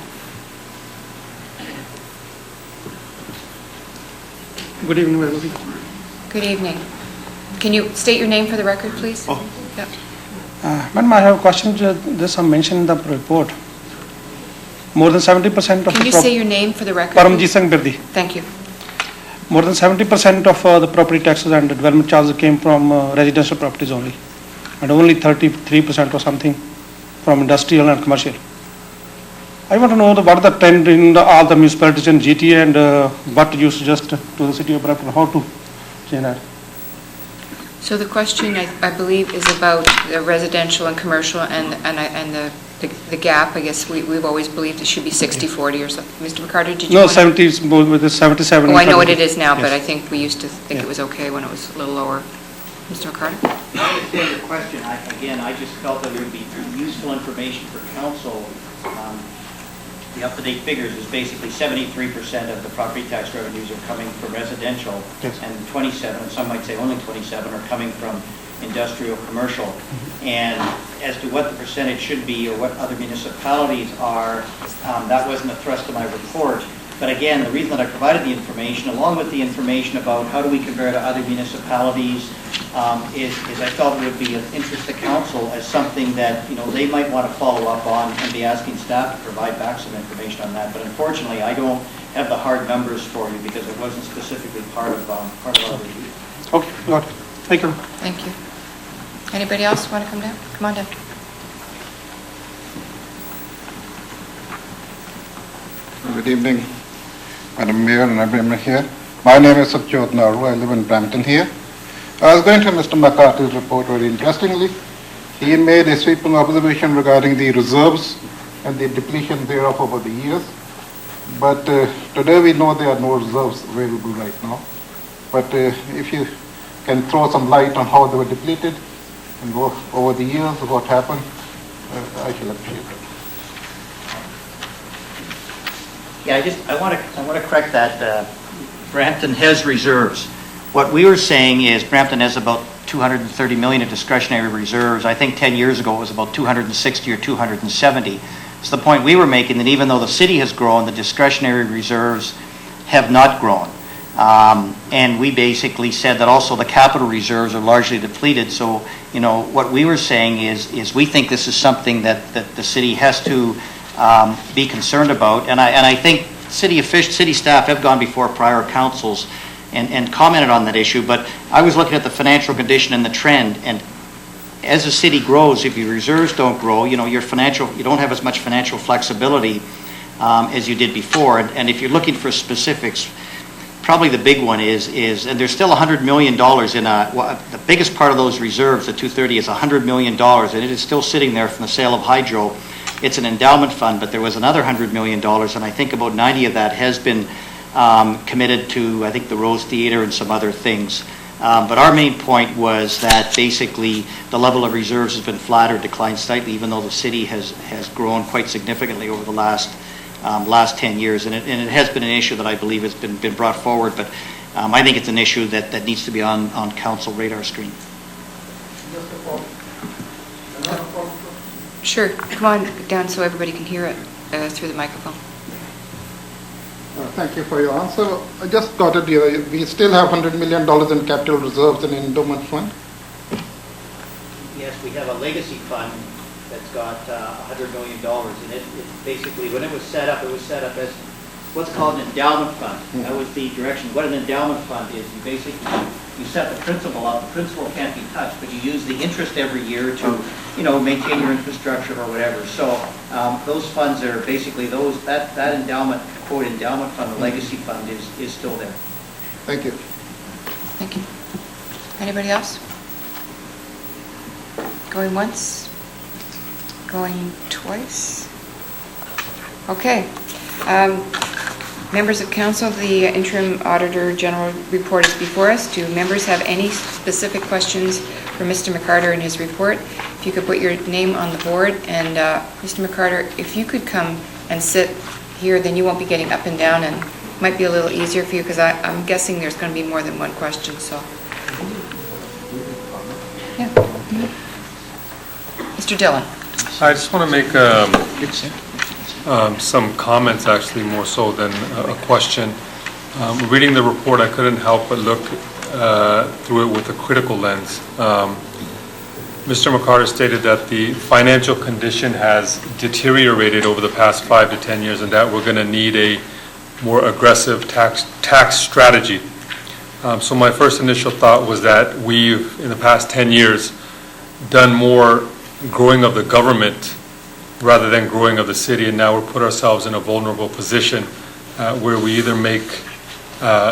Good evening, everybody. Good evening. Can you state your name for the record, please? Oh. Yep. Madam, I have a question. There's some mention in the report. More than 70% of Can the you say your name for the record? Paramjit please? Singh Birdi. Thank you. More than 70% of the property taxes and development charges came from residential properties only, and only 33% or something from industrial and commercial. I want to know what the trend in all the municipalities in GTA and what you suggest to the city of Brampton, how to change that. So the question, I believe, is about the residential and commercial and the gap. I guess we've always believed it should be 60/40 or something. Mr. McCarter, did you No, want to? 70 is more with the 77. Oh, I know what and it is now, but Yes. I think we used to think Yeah. it was okay when it was a little lower. Mr. McCarter? I understand your question. Again, I just felt that it would be useful information for council. The up-to-date figures is basically 73% of the property tax revenues are coming from residential, Yes. and 27, and some might say only 27, are coming from industrial, commercial. And as to what the percentage should be or what other municipalities are, that wasn't a thrust of my report. But again, the reason that I provided the information, along with the information about how do we compare to other municipalities, is I felt it would be of interest to council as something that, they might want to follow up on and be asking staff to provide back some information on that. But unfortunately, I don't have the hard numbers for you because it wasn't specifically part of our review. Okay, got it. Thank you. Thank you. Anybody else want to come down? Come on down. Good evening, Madam Mayor and everyone here. My name is Subjot Naru. I live in Brampton here. I was going to Mr. McCarthy's report very interestingly. He made a sweeping observation regarding the reserves and the depletion thereof over the years. But today we know there are no reserves available right now. But if you can throw some light on how they were depleted and over the years, what happened, I shall appreciate it. Yeah, I want to correct that. Brampton has reserves. What we were saying is Brampton has about 230 million in discretionary reserves. I think 10 years ago it was about 260 or 270. It's the point we were making that even though the city has grown, the discretionary reserves have not grown. And we basically said that also the capital reserves are largely depleted. So, what we were saying is we think this is something that the city has to be concerned about. And I think city staff have gone before prior councils and commented on that issue. But I was looking at the financial condition and the trend. And as the city grows, if your reserves don't grow, you don't have as much financial flexibility as you did before. And if you're looking for specifics, probably the big one is and there's still $100 million in the biggest part of those reserves, the 230, is $100 million, and it is still sitting there from the sale of hydro. It's an endowment fund, but there was another $100 million, and I think about 90 of that has been committed to, I think, the Rose Theater and some other things. But our main point was that basically the level of reserves has been flat or declined slightly, even though the city has grown quite significantly over the last 10 years. And it has been an issue that I believe has been brought forward, but I think it's an issue that needs to be on council radar screen. Sure. Come on down so everybody can hear it through the microphone. Thank you for your answer. I just got it here. We still have $100 million in capital reserves and endowment fund. Yes, we have a legacy fund that's got $100 million, and it basically, when it was set up as what's called an endowment fund. That was the direction. What an endowment fund is, you set the principal up. The principal can't be touched, but you use the interest every year to, maintain your infrastructure or whatever. So those funds are basically that endowment, quote, endowment fund, the legacy fund is still there. Thank you. Thank you. Anybody else? Going once? Going twice? Okay. Members of council, the interim auditor general report is before us. Do members have any specific questions for Mr. McCarter in his report? If you could put your name on the board, and Mr. McCarter, if you could come and sit here, then you won't be getting up and down, and it might be a little easier for you, because I'm guessing there's going to be more than one question, so. Yeah. Mr. Dillon. I just want to make some comments, actually, more so than a question. Reading the report, I couldn't help but look through it with a critical lens. Mr. McCarter stated that the financial condition has deteriorated over the past 5 to 10 years, and that we're going to need a more aggressive tax strategy. So my first initial thought was that we've, in the past 10 years, done more growing of the government rather than growing of the city, and now we're put ourselves in a vulnerable position where we either make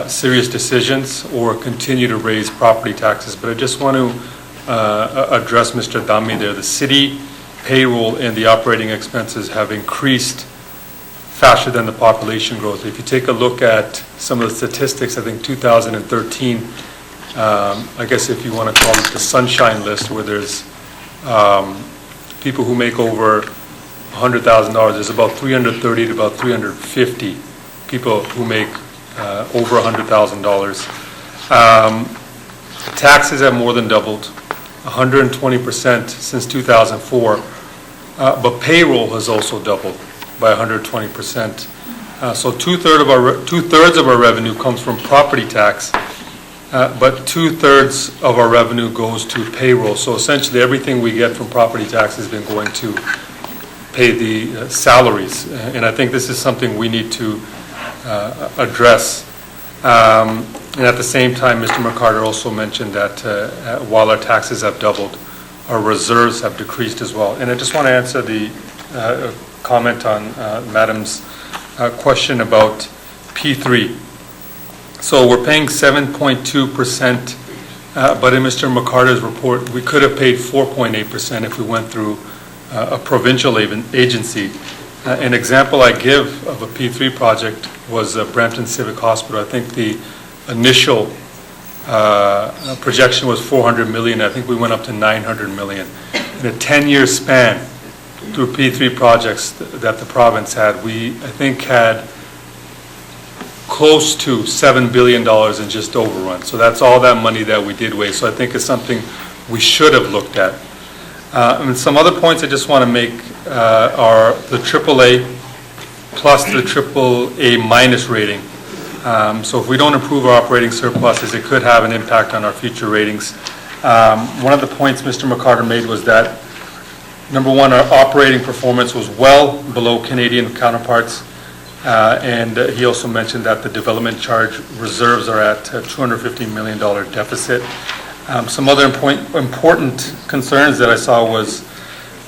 serious decisions or continue to raise property taxes. But I just want to address Mr. Dami there. The city payroll and the operating expenses have increased faster than the population growth. If you take a look at some of the statistics, I think 2013, I guess if you want to call it the sunshine list, where there's people who make over $100,000, there's about 330 to about 350 people who make over $100,000. Taxes have more than doubled, 120% since 2004, but payroll has also doubled by 120%. So two-thirds of our revenue comes from property tax, but 2/3 of our revenue goes to payroll. So essentially everything we get from property tax has been going to pay the salaries. And I think this is something we need to address. And at the same time, Mr. McCarter also mentioned that while our taxes have doubled, our reserves have decreased as well. And I just want to answer the comment on Madam's question about P3. So we're paying 7.2%, but in Mr. McCarter's report, we could have paid 4.8% if we went through a provincial agency. An example I give of a P3 project was Brampton Civic Hospital. I think the initial projection was $400 million. I think we went up to $900 million. In a 10-year span through P3 projects that the province had, we, I think, had close to $7 billion in just overrun. So that's all that money that we did waste. So I think it's something we should have looked at. And some other points I just want to make are the AAA plus the AAA minus rating. So if we don't improve our operating surpluses, it could have an impact on our future ratings. One of the points Mr. McCarter made was that, number one, our operating performance was well below Canadian counterparts. And he also mentioned that the development charge reserves are at a $250 million deficit. Some other important concerns that I saw was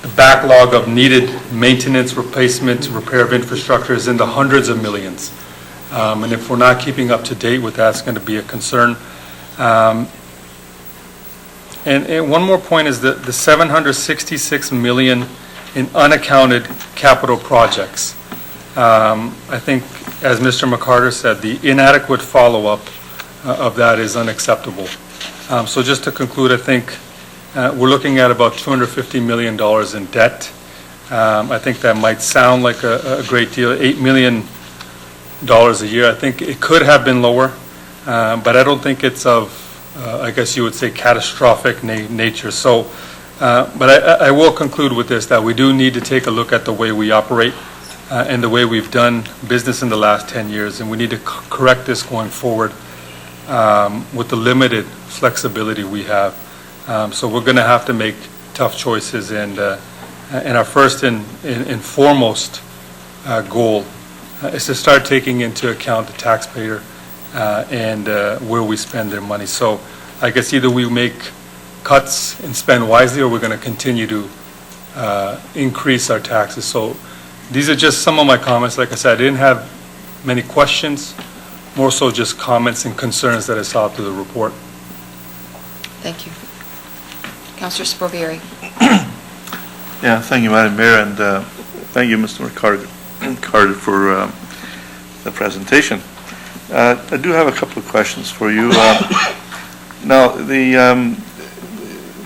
the backlog of needed maintenance, replacement, repair of infrastructure is in the hundreds of millions. And if we're not keeping up to date with that, it's going to be a concern. And one more point is that the $766 million in unaccounted capital projects. I think, as Mr. McCarter said, the inadequate follow-up of that is unacceptable. So just to conclude, I think we're looking at about $250 million in debt. I think that might sound like a great deal, $8 million a year. I think it could have been lower, but I don't think it's of, I guess you would say, catastrophic nature. So, but I will conclude with this, that we do need to take a look at the way we operate and the way we've done business in the last 10 years, and we need to correct this going forward with the limited flexibility we have. So we're going to have to make tough choices, and our first and foremost goal is to start taking into account the taxpayer and where we spend their money. So I guess either we make cuts and spend wisely, or we're going to continue to increase our taxes. So these are just some of my comments. Like I said, I didn't have many questions, more so just comments and concerns that I saw through the report. Thank you. Councillor Spovieri. Yeah, thank you, Madam Mayor, and thank you, Mr. Carter, for the presentation. I do have a couple of questions for you. Now, the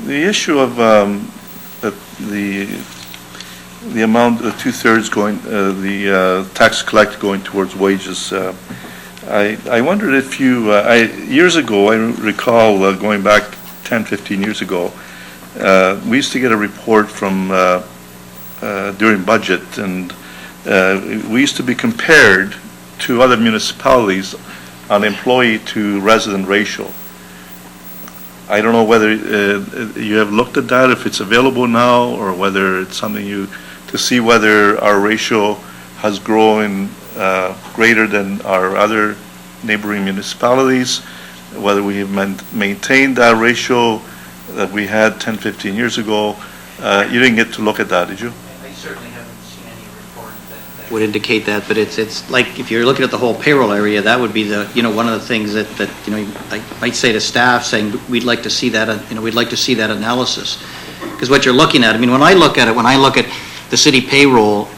issue of the amount, the 2/3 going, the tax collected going towards wages. I wondered if you, years ago, I recall going back 10, 15 years ago, we used to get a report from during budget, and we used to be compared to other municipalities on employee to resident ratio. I don't know whether you have looked at that, if it's available now, or whether it's something to see whether our ratio has grown greater than our other neighboring municipalities, whether we have maintained that ratio that we had 10, 15 years ago. You didn't get to look at that, did you? I certainly haven't seen any report that would indicate that, but it's like, if you're looking at the whole payroll area, that would be the, one of the things that I might say to staff, saying, we'd like to see that, we'd like to see that analysis. Because what you're looking at, when I look at the city payroll,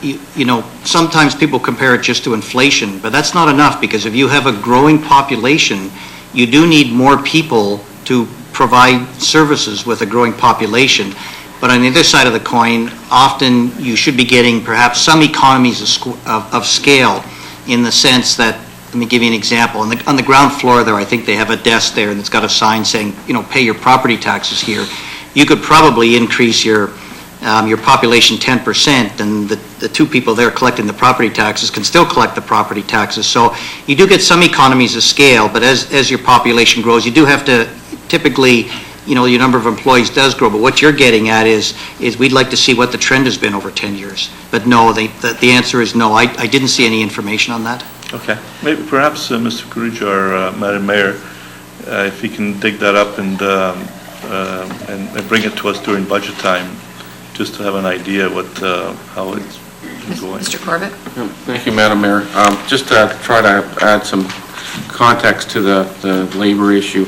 sometimes people compare it just to inflation, but that's not enough, because if you have a growing population, you do need more people to provide services with a growing population. But on the other side of the coin, often you should be getting perhaps some economies of scale, in the sense that, let me give you an example. On the ground floor there, I think they have a desk there, and it's got a sign saying, pay your property taxes here. You could probably increase your population 10%, and the two people there collecting the property taxes can still collect the property taxes. So you do get some economies of scale, but as your population grows, you do have to, typically, your number of employees does grow. But what you're getting at is we'd like to see what the trend has been over 10 years. But no, the answer is no. I didn't see any information on that. Okay. Maybe perhaps Mr. Kurij or Madam Mayor, if he can dig that up and bring it to us during budget time, just to have an idea how it's going. Mr. Corbett? Thank you, Madam Mayor. Just to try to add some context to the labor issue.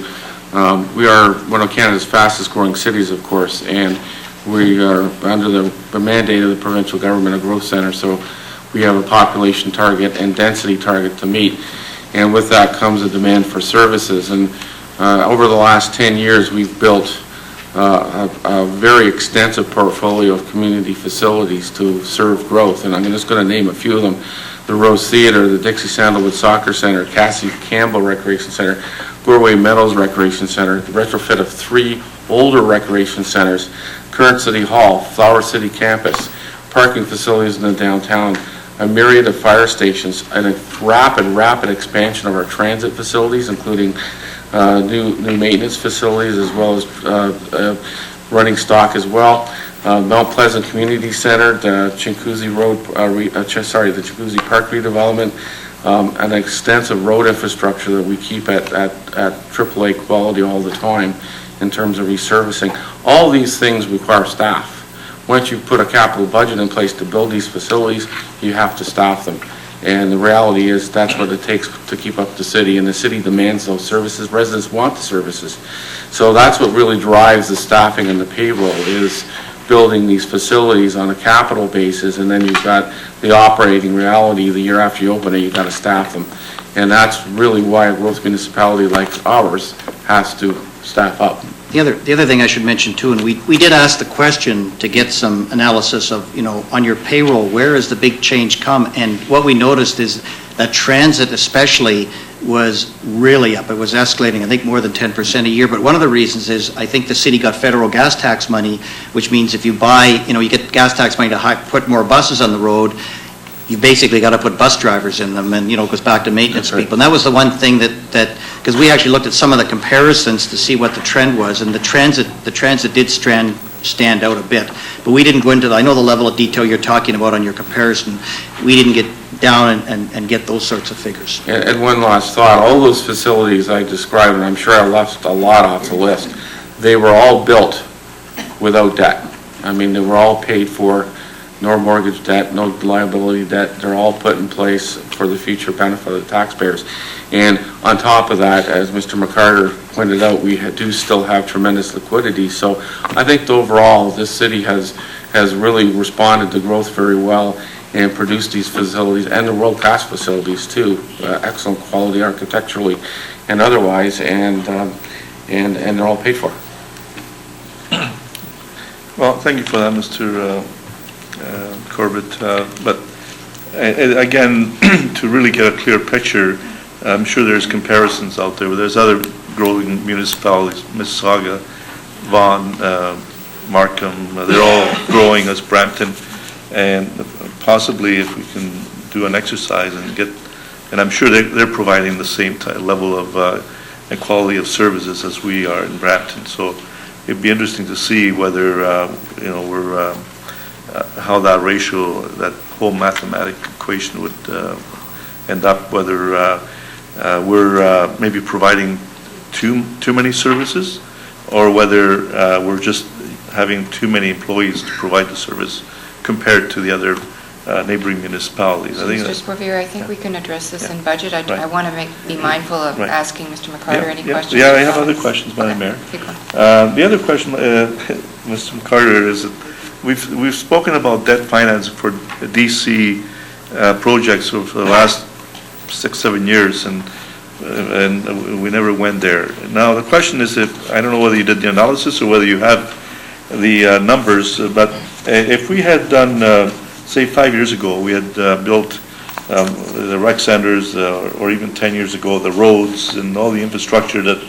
We are one of Canada's fastest growing cities, of course, and we are under the mandate of the provincial government, a growth center, so we have a population target and density target to meet. And with that comes a demand for services. And over the last 10 years, we've built a very extensive portfolio of community facilities to serve growth. And I'm just going to name a few of them. The Rose Theatre, the Dixie Sandalwood Soccer Center, Cassie Campbell Recreation Center, Goreway Meadows Recreation Center, the retrofit of 3 older recreation centers, current City Hall, Flower City Campus, parking facilities in the downtown, a myriad of fire stations, and a rapid expansion of our transit facilities, including new maintenance facilities, as well as running stock as well. Mount Pleasant Community Center, the Chinguacousy the Chinguacousy Park redevelopment, an extensive road infrastructure that we keep at AAA quality all the time in terms of resurfacing. All these things require staff. Once you put a capital budget in place to build these facilities, you have to staff them. And the reality is that's what it takes to keep up the city, and the city demands those services. Residents want the services. So that's what really drives the staffing and the payroll, is building these facilities on a capital basis, and then you've got the operating reality. The year after you open it, you've got to staff them. And that's really why a growth municipality like ours has to staff up. The other thing I should mention too, and we did ask the question to get some analysis of, on your payroll, where has the big change come? And what we noticed is that transit especially was really up. It was escalating, I think, more than 10% a year. But one of the reasons is I think the city got federal gas tax money, which means if you buy, you get gas tax money to put more buses on the road, you basically got to put bus drivers in them, and it goes back to maintenance people. And that was the one thing that because we actually looked at some of the comparisons to see what the trend was, and the transit did stand out a bit. But we didn't go into I know the level of detail you're talking about on your comparison. We didn't get down and get those sorts of figures. And one last thought, all those facilities I described, and I'm sure I left a lot off the list, they were all built without debt. They were all paid for. No mortgage debt, no liability debt. They're all put in place for the future benefit of the taxpayers. And on top of that, as Mr. McCarter pointed out, we do still have tremendous liquidity. So I think overall, this city has has really responded to growth very well and produced these facilities, and the world-class facilities too, excellent quality architecturally and otherwise, and they're all paid for. Well, thank you for that, Mr. Corbett. But again, to really get a clear picture, I'm sure there's comparisons out there. There's other growing municipalities, Mississauga, Vaughan, Markham, they're all growing as Brampton. And possibly if we can do an exercise and I'm sure they're providing the same level of and quality of services as we are in Brampton. So it'd be interesting to see whether, we're, how that ratio, that whole mathematic equation would end up, whether we're maybe providing too many services, or whether we're just having too many employees to provide the service compared to the other neighboring municipalities. I think Mr. Sporvier, I think we can address this in budget. I want to be mindful of asking Mr. McCarter any questions. Yeah, I have other questions, Madam Mayor. The other question, Mr. McCarter, is that we've spoken about debt financing for DC projects over the last 6-7 years, and we never went there. Now the question is, if I don't know whether you did the analysis or whether you have the numbers, but if we had done, say 5 years ago, we had built the rec centers, or even 10 years ago, the roads and all the infrastructure that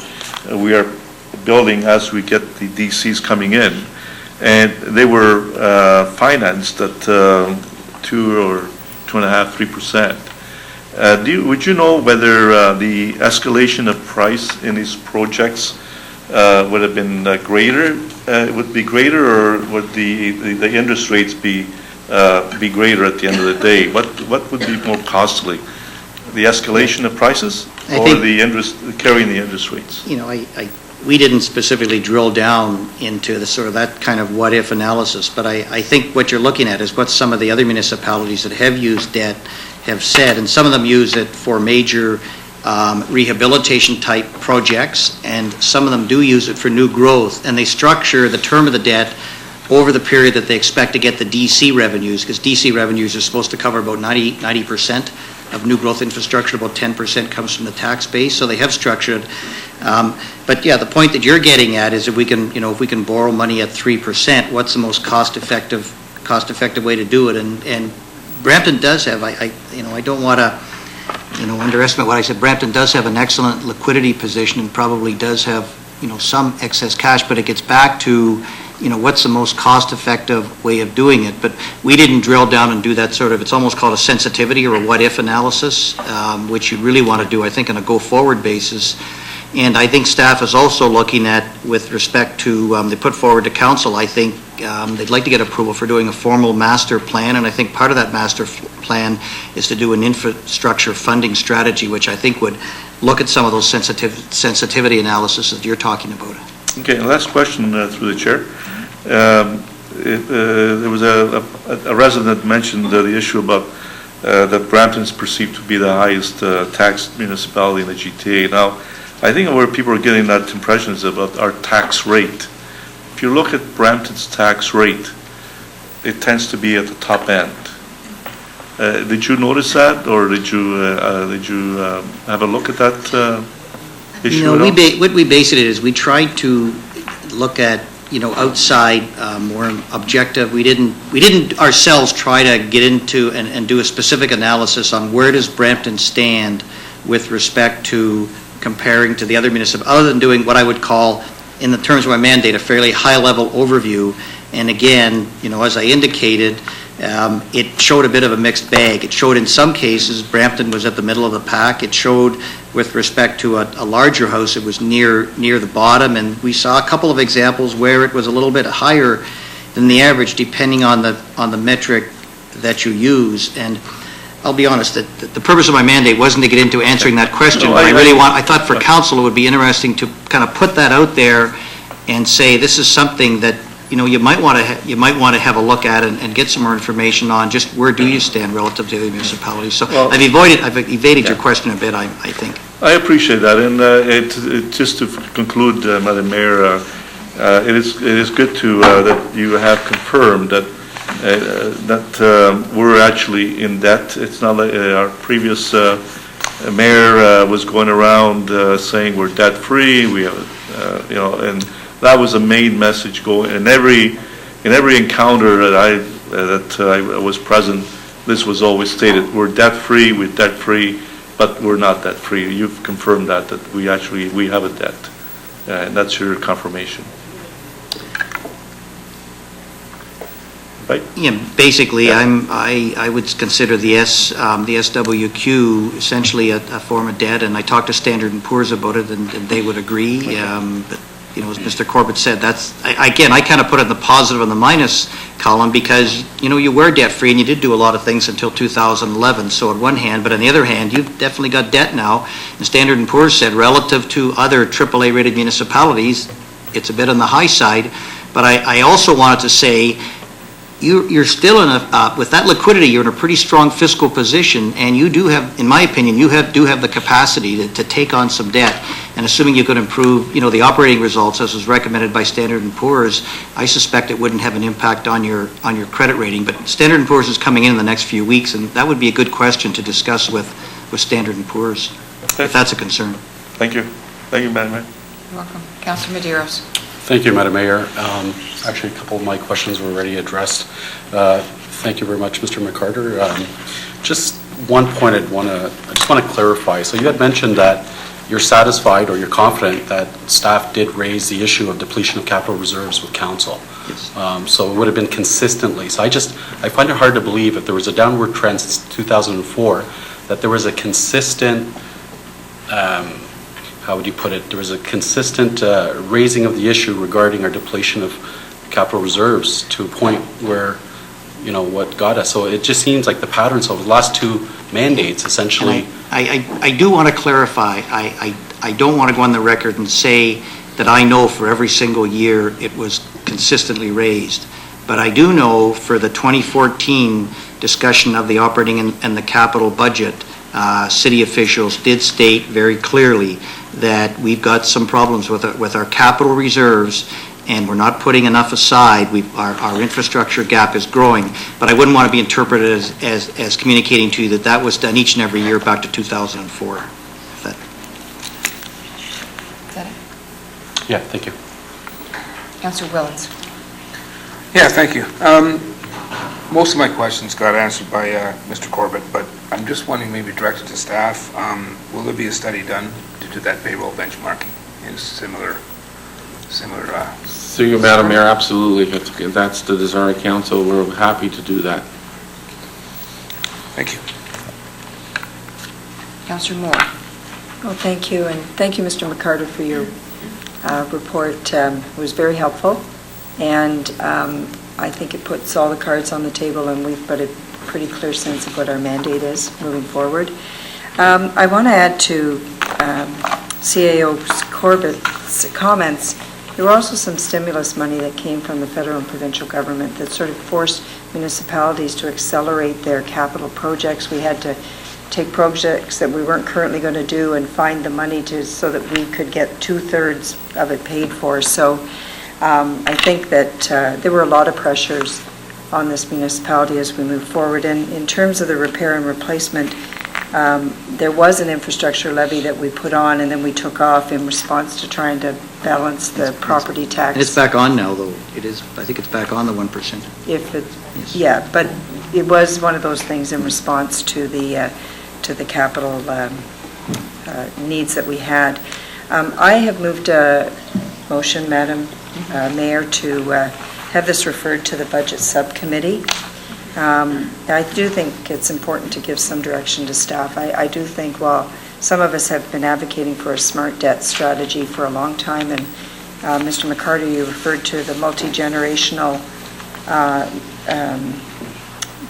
we are building as we get the DCs coming in, and they were financed at 2 or 2.5%, 3%. Would you know whether the escalation of price in these projects would have been greater? Would be greater, or would the interest rates be greater at the end of the day? What would be more costly, the escalation of prices, or the interest, carrying the interest rates? We didn't specifically drill down into the sort of that kind of what-if analysis, but I think what you're looking at is what some of the other municipalities that have used debt have said, and some of them use it for major rehabilitation-type projects, and some of them do use it for new growth, and they structure the term of the debt over the period that they expect to get the DC revenues, because DC revenues are supposed to cover about 90% of new growth infrastructure, about 10% comes from the tax base, so they have structured. But yeah, the point that you're getting at is if we can borrow money at 3%, what's the most cost-effective way to do it? And Brampton does have, I don't want to underestimate what I said. Brampton does have an excellent liquidity position and probably does have some excess cash, but it gets back to what's the most cost-effective way of doing it. But we didn't drill down and do that sort of, it's almost called a sensitivity or a what-if analysis, which you really want to do, I think, on a go-forward basis. And I think staff is also looking at, with respect to, they put forward to council, I think they'd like to get approval for doing a formal master plan, and I think part of that master plan is to do an infrastructure funding strategy, which I think would look at some of those sensitivity analysis that you're talking about. Okay, last question through the chair. There was a resident mentioned the issue about that Brampton is perceived to be the highest taxed municipality in the GTA. Now, I think where people are getting that impression is about our tax rate. If you look at Brampton's tax rate, it tends to be at the top end. Did you notice that, or did you have a look at that issue? No, what we based it is we tried to look at outside, more objective. We didn't ourselves try to get into and do a specific analysis on where does Brampton stand with respect to comparing to the other municipalities, other than doing what I would call, in the terms of my mandate, a fairly high-level overview. And again, as I indicated, it showed a bit of a mixed bag. It showed in some cases Brampton was at the middle of the pack. It showed with respect to a larger house, it was near the bottom, and we saw a couple of examples where it was a little bit higher than the average, depending on the metric that you use. And I'll be honest, that the purpose of my mandate wasn't to get into answering that question, but I thought for council it would be interesting to kind of put that out there and say this is something that you might want to have a look at and get some more information on just where do you stand relative to the municipalities. So I've evaded your question a bit, I think. I appreciate that, and just to conclude, Madam Mayor, it is good to that you have confirmed that we're actually in debt. It's not like our previous mayor was going around saying we're debt-free. We have, and that was the main message going in every encounter that I was present. This was always stated: we're debt-free, but we're not debt-free. You've confirmed that we have a debt, and that's your confirmation. Right. Yeah, basically, I would consider the SWQ essentially a form of debt, and I talked to Standard & Poor's about it, and they would agree. But, as Mr. Corbett said, I kind of put it in the positive and the minus column because, you were debt-free and you did do a lot of things until 2011, so on one hand, but on the other hand, you've definitely got debt now, and Standard & Poor's said relative to other AAA-rated municipalities, it's a bit on the high side, but I also wanted to say, you're still with that liquidity, you're in a pretty strong fiscal position, and you do have, in my opinion, do have the capacity to take on some debt. And assuming you could improve, the operating results as was recommended by Standard & Poor's, I suspect it wouldn't have an impact on your credit rating. But Standard & Poor's is coming in the next few weeks, and that would be a good question to discuss with Standard & Poor's, if that's a concern. Thank you. Thank you, Madam Mayor. You're welcome. Councilor Medeiros. Thank you, Madam Mayor. Actually, a couple of my questions were already addressed. Thank you very much, Mr. McCarter. Just one point I just want to clarify. So you had mentioned that you're satisfied or you're confident that staff did raise the issue of depletion of capital reserves with council. Yes. So it would have been consistently. So I find it hard to believe if there was a downward trend since 2004 that there was a consistent how would you put it? There was a consistent raising of the issue regarding our depletion of capital reserves to a point where, what got us. So it just seems like the patterns of the last two mandates essentially. I do want to clarify. I don't want to go on the record and say that I know for every single year it was consistently raised. But I do know for the 2014 discussion of the operating and the capital budget, city officials did state very clearly that we've got some problems with our capital reserves and we're not putting enough aside. Our infrastructure gap is growing, but I wouldn't want to be interpreted as communicating to you that was done each and every year back to 2004. Is that it? Yeah, thank you. Councilor Willens. Yeah, thank you. Most of my questions got answered by Mr. Corbett, but I'm just wondering, maybe directed to staff, will there be a study done to do that payroll benchmarking in similar? Through you, Madam Mayor, absolutely. If that's the desire of council, we're happy to do that. Thank you. Councilor Moore. Well, thank you, and thank you, Mr. McCarter, for your report. It was very helpful, and I think it puts all the cards on the table, and we've got a pretty clear sense of what our mandate is moving forward. I want to add to CAO Corbett's comments. There were also some stimulus money that came from the federal and provincial government that sort of forced municipalities to accelerate their capital projects. We had to take projects that we weren't currently going to do and find the money so that we could get 2/3 of it paid for. So I think that there were a lot of pressures on this municipality as we move forward. And in terms of the repair and replacement, there was an infrastructure levy that we put on and then we took off in response to trying to balance the property tax. And it's back on now, though. I think it's back on the 1%. Yes. Yeah, but it was one of those things in response to the capital needs that we had. I have moved a motion, Madam Mayor, to have this referred to the Budget Subcommittee. I do think it's important to give some direction to staff. I do think while some of us have been advocating for a smart debt strategy for a long time, and Mr. McCarter, you referred to the multi-generational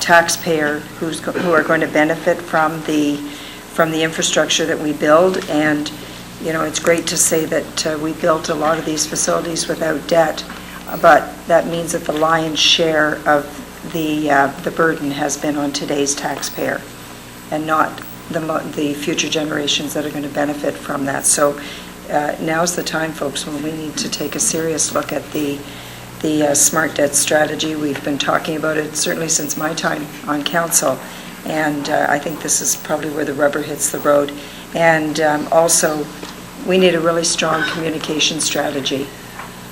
taxpayer who are going to benefit from the infrastructure that we build. And it's great to say that we built a lot of these facilities without debt, but that means that the lion's share of the burden has been on today's taxpayer and not the future generations that are going to benefit from that. So now's the time, folks, when we need to take a serious look at the the smart debt strategy. We've been talking about it certainly since my time on council, and I think this is probably where the rubber hits the road. And also, we need a really strong communication strategy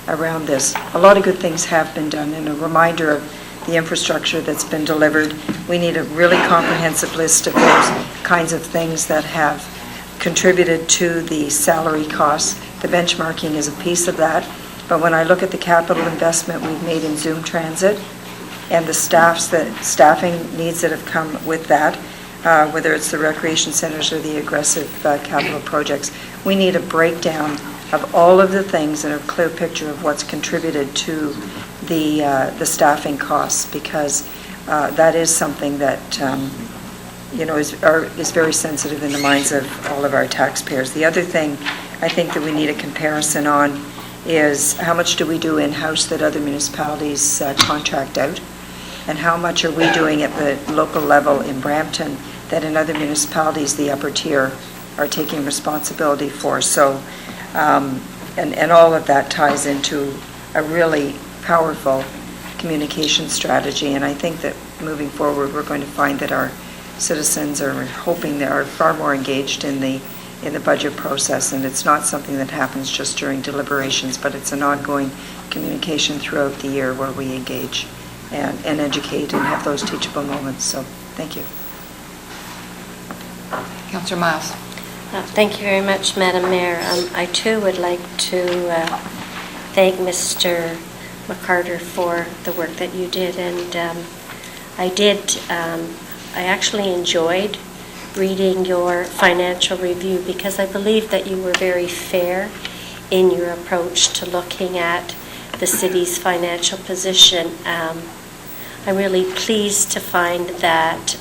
around this. A lot of good things have been done, and a reminder of the infrastructure that's been delivered. We need a really comprehensive list of those kinds of things that have contributed to the salary costs. The benchmarking is a piece of that, but when I look at the capital investment we've made in Zoom Transit and the staffing needs that have come with that, whether it's the recreation centers or the aggressive capital projects, we need a breakdown of all of the things and a clear picture of what's contributed to the staffing costs, because that is something that is very sensitive in the minds of all of our taxpayers. The other thing I think that we need a comparison on is how much do we do in-house that other municipalities contract out, and how much are we doing at the local level in Brampton that in other municipalities, the upper tier, are taking responsibility for. So, and all of that ties into a really powerful communication strategy, and I think that moving forward, we're going to find that our citizens are hoping they are far more engaged in the budget process, and it's not something that happens just during deliberations, but it's an ongoing communication throughout the year where we engage and educate and have those teachable moments. So, thank you. Councillor Miles. Thank you very much, Madam Mayor. I too would like to thank Mr. McCarter for the work that you did, and I actually enjoyed reading your financial review, because I believe that you were very fair in your approach to looking at the city's financial position. I'm really pleased to find that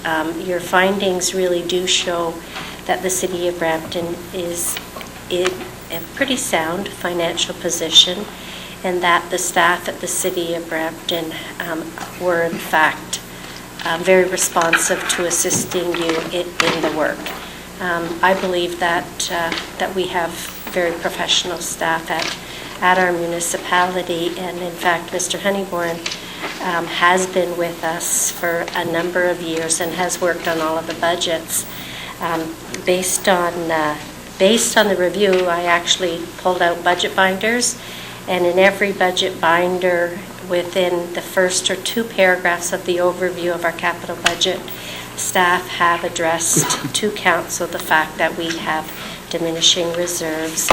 your findings really do show that the city of Brampton is in a pretty sound financial position, and that the staff at the city of Brampton were in fact very responsive to assisting you in the work. I believe that we have very professional staff at our municipality, and in fact, Mr. Honeyborn has been with us for a number of years and has worked on all of the budgets. Based on the review, I actually pulled out budget binders, and in every budget binder, within the first or two paragraphs of the overview of our capital budget, staff have addressed to council the fact that we have diminishing reserves,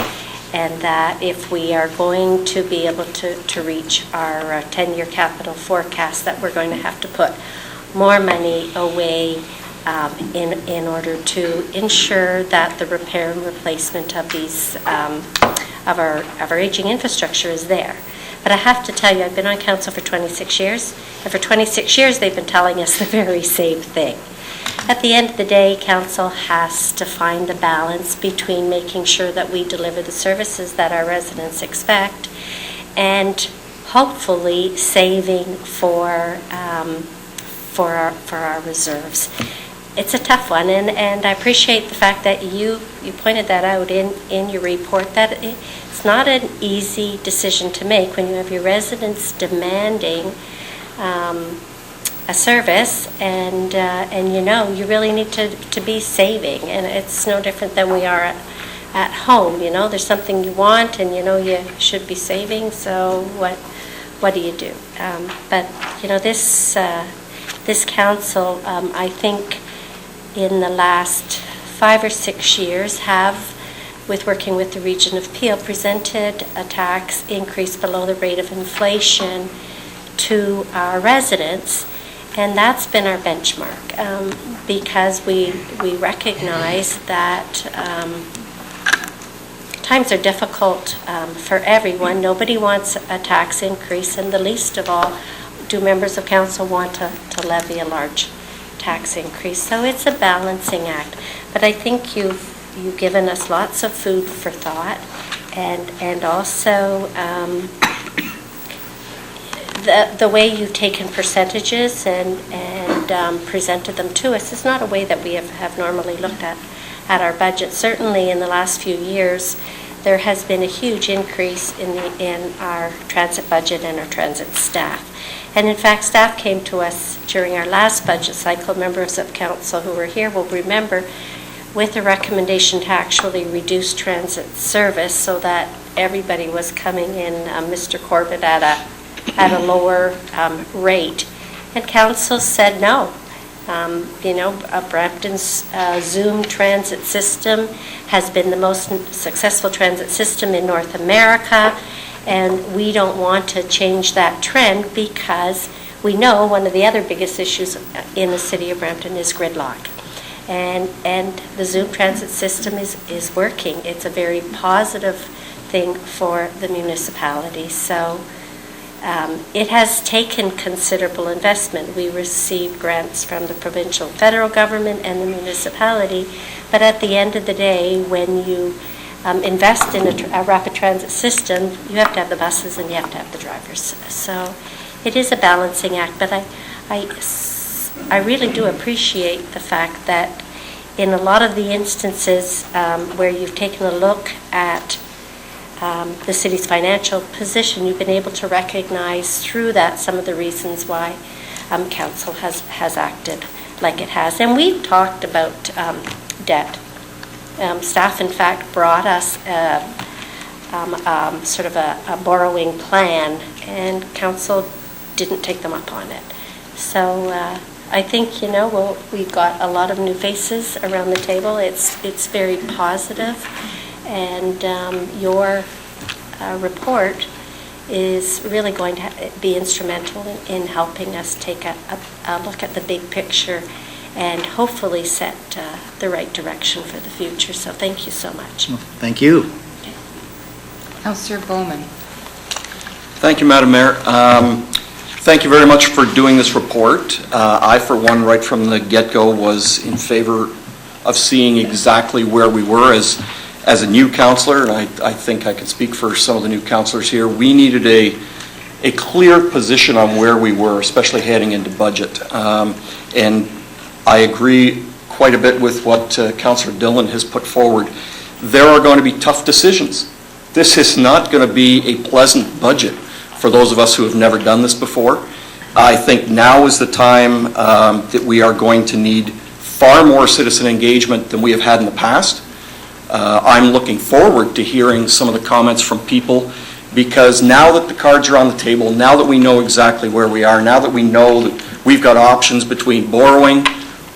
and that if we are going to be able to reach our 10-year capital forecast, that we're going to have to put more money away in order to ensure that the repair and replacement of these of our aging infrastructure is there. But I have to tell you, I've been on council for 26 years, and for 26 years they've been telling us the very same thing. At the end of the day, council has to find the balance between making sure that we deliver the services that our residents expect, and hopefully saving for our reserves. It's a tough one, and I appreciate the fact that you pointed that out in your report, that it's not an easy decision to make when you have your residents demanding a service, and you really need to be saving, and it's no different than we are at home. There's something you want, and you should be saving, so what do you do? But this council, I think, in the last 5 or 6 years have, with working with the Region of Peel, presented a tax increase below the rate of inflation to our residents, and that's been our benchmark, because we recognize that times are difficult for everyone. Nobody wants a tax increase, and the least of all do members of council want to levy a large tax increase. So it's a balancing act. But I think you've given us lots of food for thought, and also the way you've taken percentages and presented them to us is not a way that we have normally looked at our budget. Certainly in the last few years, there has been a huge increase in our transit budget and our transit staff. And in fact, staff came to us during our last budget cycle. Members of council who were here will remember, with a recommendation to actually reduce transit service so that everybody was coming in, Mr. Corbett, at a lower rate. And council said no. Brampton's Zoom transit system has been the most successful transit system in North America, and we don't want to change that trend because we know one of the other biggest issues in the city of Brampton is gridlock. And the Zoom transit system is working. It's a very positive thing for the municipality. So it has taken considerable investment. We received grants from the provincial federal government and the municipality, but at the end of the day, when you invest in a rapid transit system, you have to have the buses and you have to have the drivers. So it is a balancing act, but I really do appreciate the fact that in a lot of the instances where you've taken a look at the city's financial position, you've been able to recognize through that some of the reasons why council has acted like it has. And we've talked about debt. Staff, in fact, brought us sort of a borrowing plan, and council didn't take them up on it. So I think, we've got a lot of new faces around the table. It's very positive, and your report is really going to be instrumental in helping us take a look at the big picture and hopefully set the right direction for the future. So thank you so much. Thank you. Councillor Bowman. Thank you, Madam Mayor. Thank you very much for doing this report. I, for one, right from the get-go, was in favor of seeing exactly where we were as a new councillor, and I think I can speak for some of the new councillors here. We needed a clear position on where we were, especially heading into budget. And I agree quite a bit with what Councillor Dillon has put forward. There are going to be tough decisions. This is not going to be a pleasant budget for those of us who have never done this before. I think now is the time that we are going to need far more citizen engagement than we have had in the past. I'm looking forward to hearing some of the comments from people, because now that the cards are on the table, now that we know exactly where we are, now that we know that we've got options between borrowing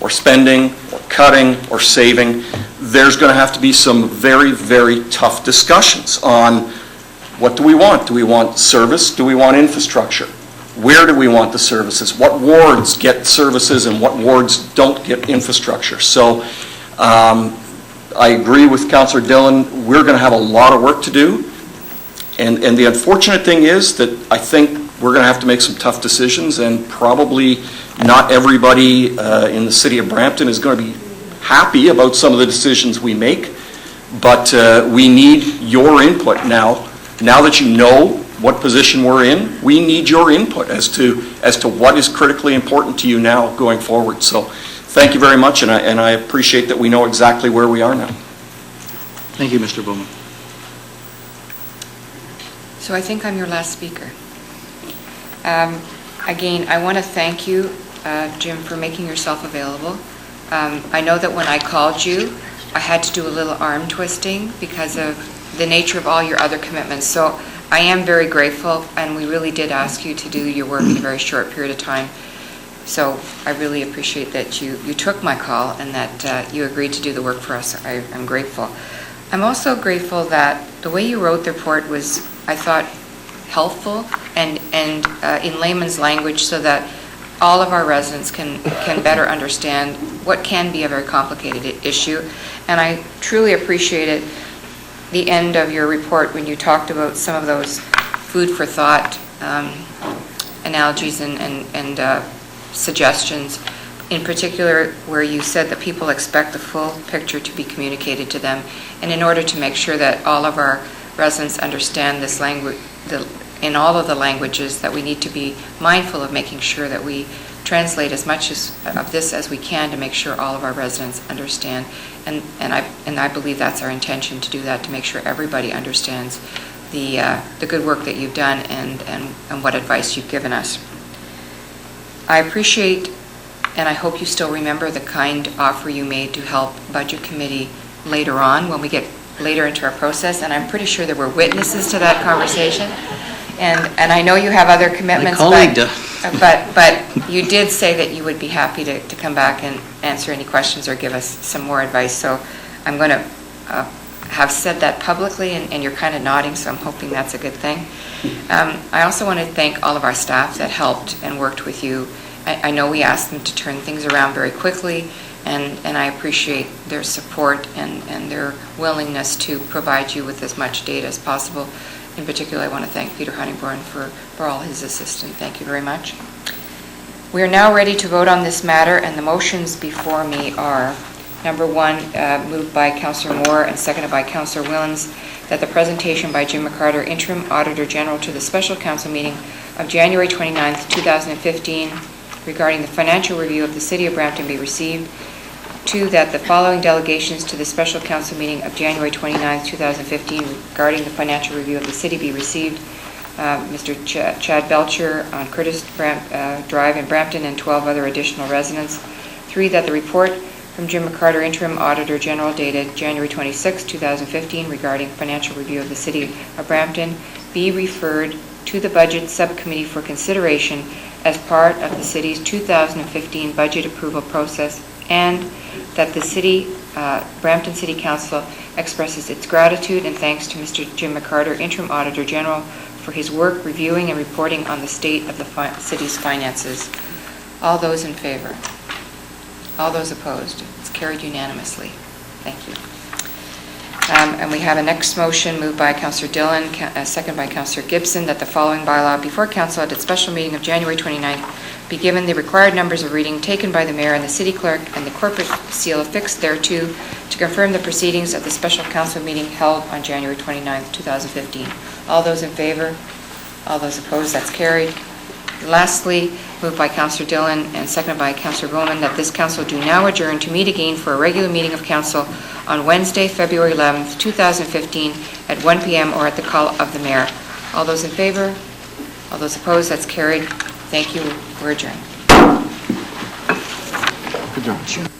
or spending or cutting or saving, there's going to have to be some very, very tough discussions on what do we want? Do we want service? Do we want infrastructure? Where do we want the services? What wards get services and what wards don't get infrastructure? So I agree with Councillor Dillon. We're going to have a lot of work to do. And the unfortunate thing is that I think we're going to have to make some tough decisions, and probably not everybody in the city of Brampton is going to be happy about some of the decisions we make. But we need your input now. Now that you know what position we're in, we need your input as to what is critically important to you now going forward. So thank you very much, and I appreciate that we know exactly where we are now. Thank you, Mr. Bowman. So I think I'm your last speaker. Again, I want to thank you, Jim, for making yourself available. I know that when I called you, I had to do a little arm twisting because of the nature of all your other commitments. So I am very grateful, and we really did ask you to do your work in a very short period of time. So I really appreciate that you took my call and that you agreed to do the work for us. I'm grateful. I'm also grateful that the way you wrote the report was, I thought, helpful and in layman's language, so that all of our residents can better understand what can be a very complicated issue. And I truly appreciated the end of your report when you talked about some of those food for thought analogies and suggestions, in particular where you said that people expect the full picture to be communicated to them, and in order to make sure that all of our residents understand this language in all of the languages, that we need to be mindful of making sure that we translate as much of this as we can to make sure all of our residents understand. And I believe that's our intention, to do that, to make sure everybody understands the good work that you've done and what advice you've given us. I appreciate, and I hope you still remember, the kind offer you made to help Budget Committee later on when we get later into our process, and I'm pretty sure there were witnesses to that conversation. And I know you have other commitments, but you did say that you would be happy to come back and answer any questions or give us some more advice. So I'm going to have said that publicly, and you're kind of nodding, so I'm hoping that's a good thing. I also want to thank all of our staff that helped and worked with you. I know we asked them to turn things around very quickly, and I appreciate their support and their willingness to provide you with as much data as possible. In particular, I want to thank Peter Honeyborn for all his assistance. Thank you very much. We are now ready to vote on this matter, and the motions before me are, number one, moved by Councillor Moore and seconded by Councillor Willens, that the presentation by Jim McCarter, Interim Auditor General, to the Special Council meeting of January 29th, 2015, regarding the financial review of the City of Brampton be received. Two, that the following delegations to the Special Council meeting of January 29th, 2015, regarding the financial review of the city be received. Mr. Chad Belcher on Curtis Drive in Brampton and 12 other additional residents. Three, that the report from Jim McCarter, Interim Auditor General, dated January 26, 2015, regarding financial review of the City of Brampton, be referred to the Budget Subcommittee for consideration as part of the city's 2015 budget approval process, and that the Brampton City Council expresses its gratitude and thanks to Mr. Jim McCarter, Interim Auditor General, for his work reviewing and reporting on the state of the city's finances. All those in favor? All those opposed? It's carried unanimously. Thank you. And we have a next motion moved by Councillor Dillon, second by Councillor Gibson, that the following bylaw before Council at its special meeting of January 29th be given the required numbers of reading taken by the Mayor and the City Clerk and the corporate seal affixed thereto to confirm the proceedings of the Special Council meeting held on January 29th, 2015. All those in favor? All those opposed? That's carried. Lastly, moved by Councillor Dillon and seconded by Councillor Bowman, that this Council do now adjourn to meet again for a regular meeting of Council on Wednesday, February 11th, 2015 at 1 p.m. or at the call of the Mayor. All those in favor? All those opposed? That's carried. Thank you. We're adjourned. Good job.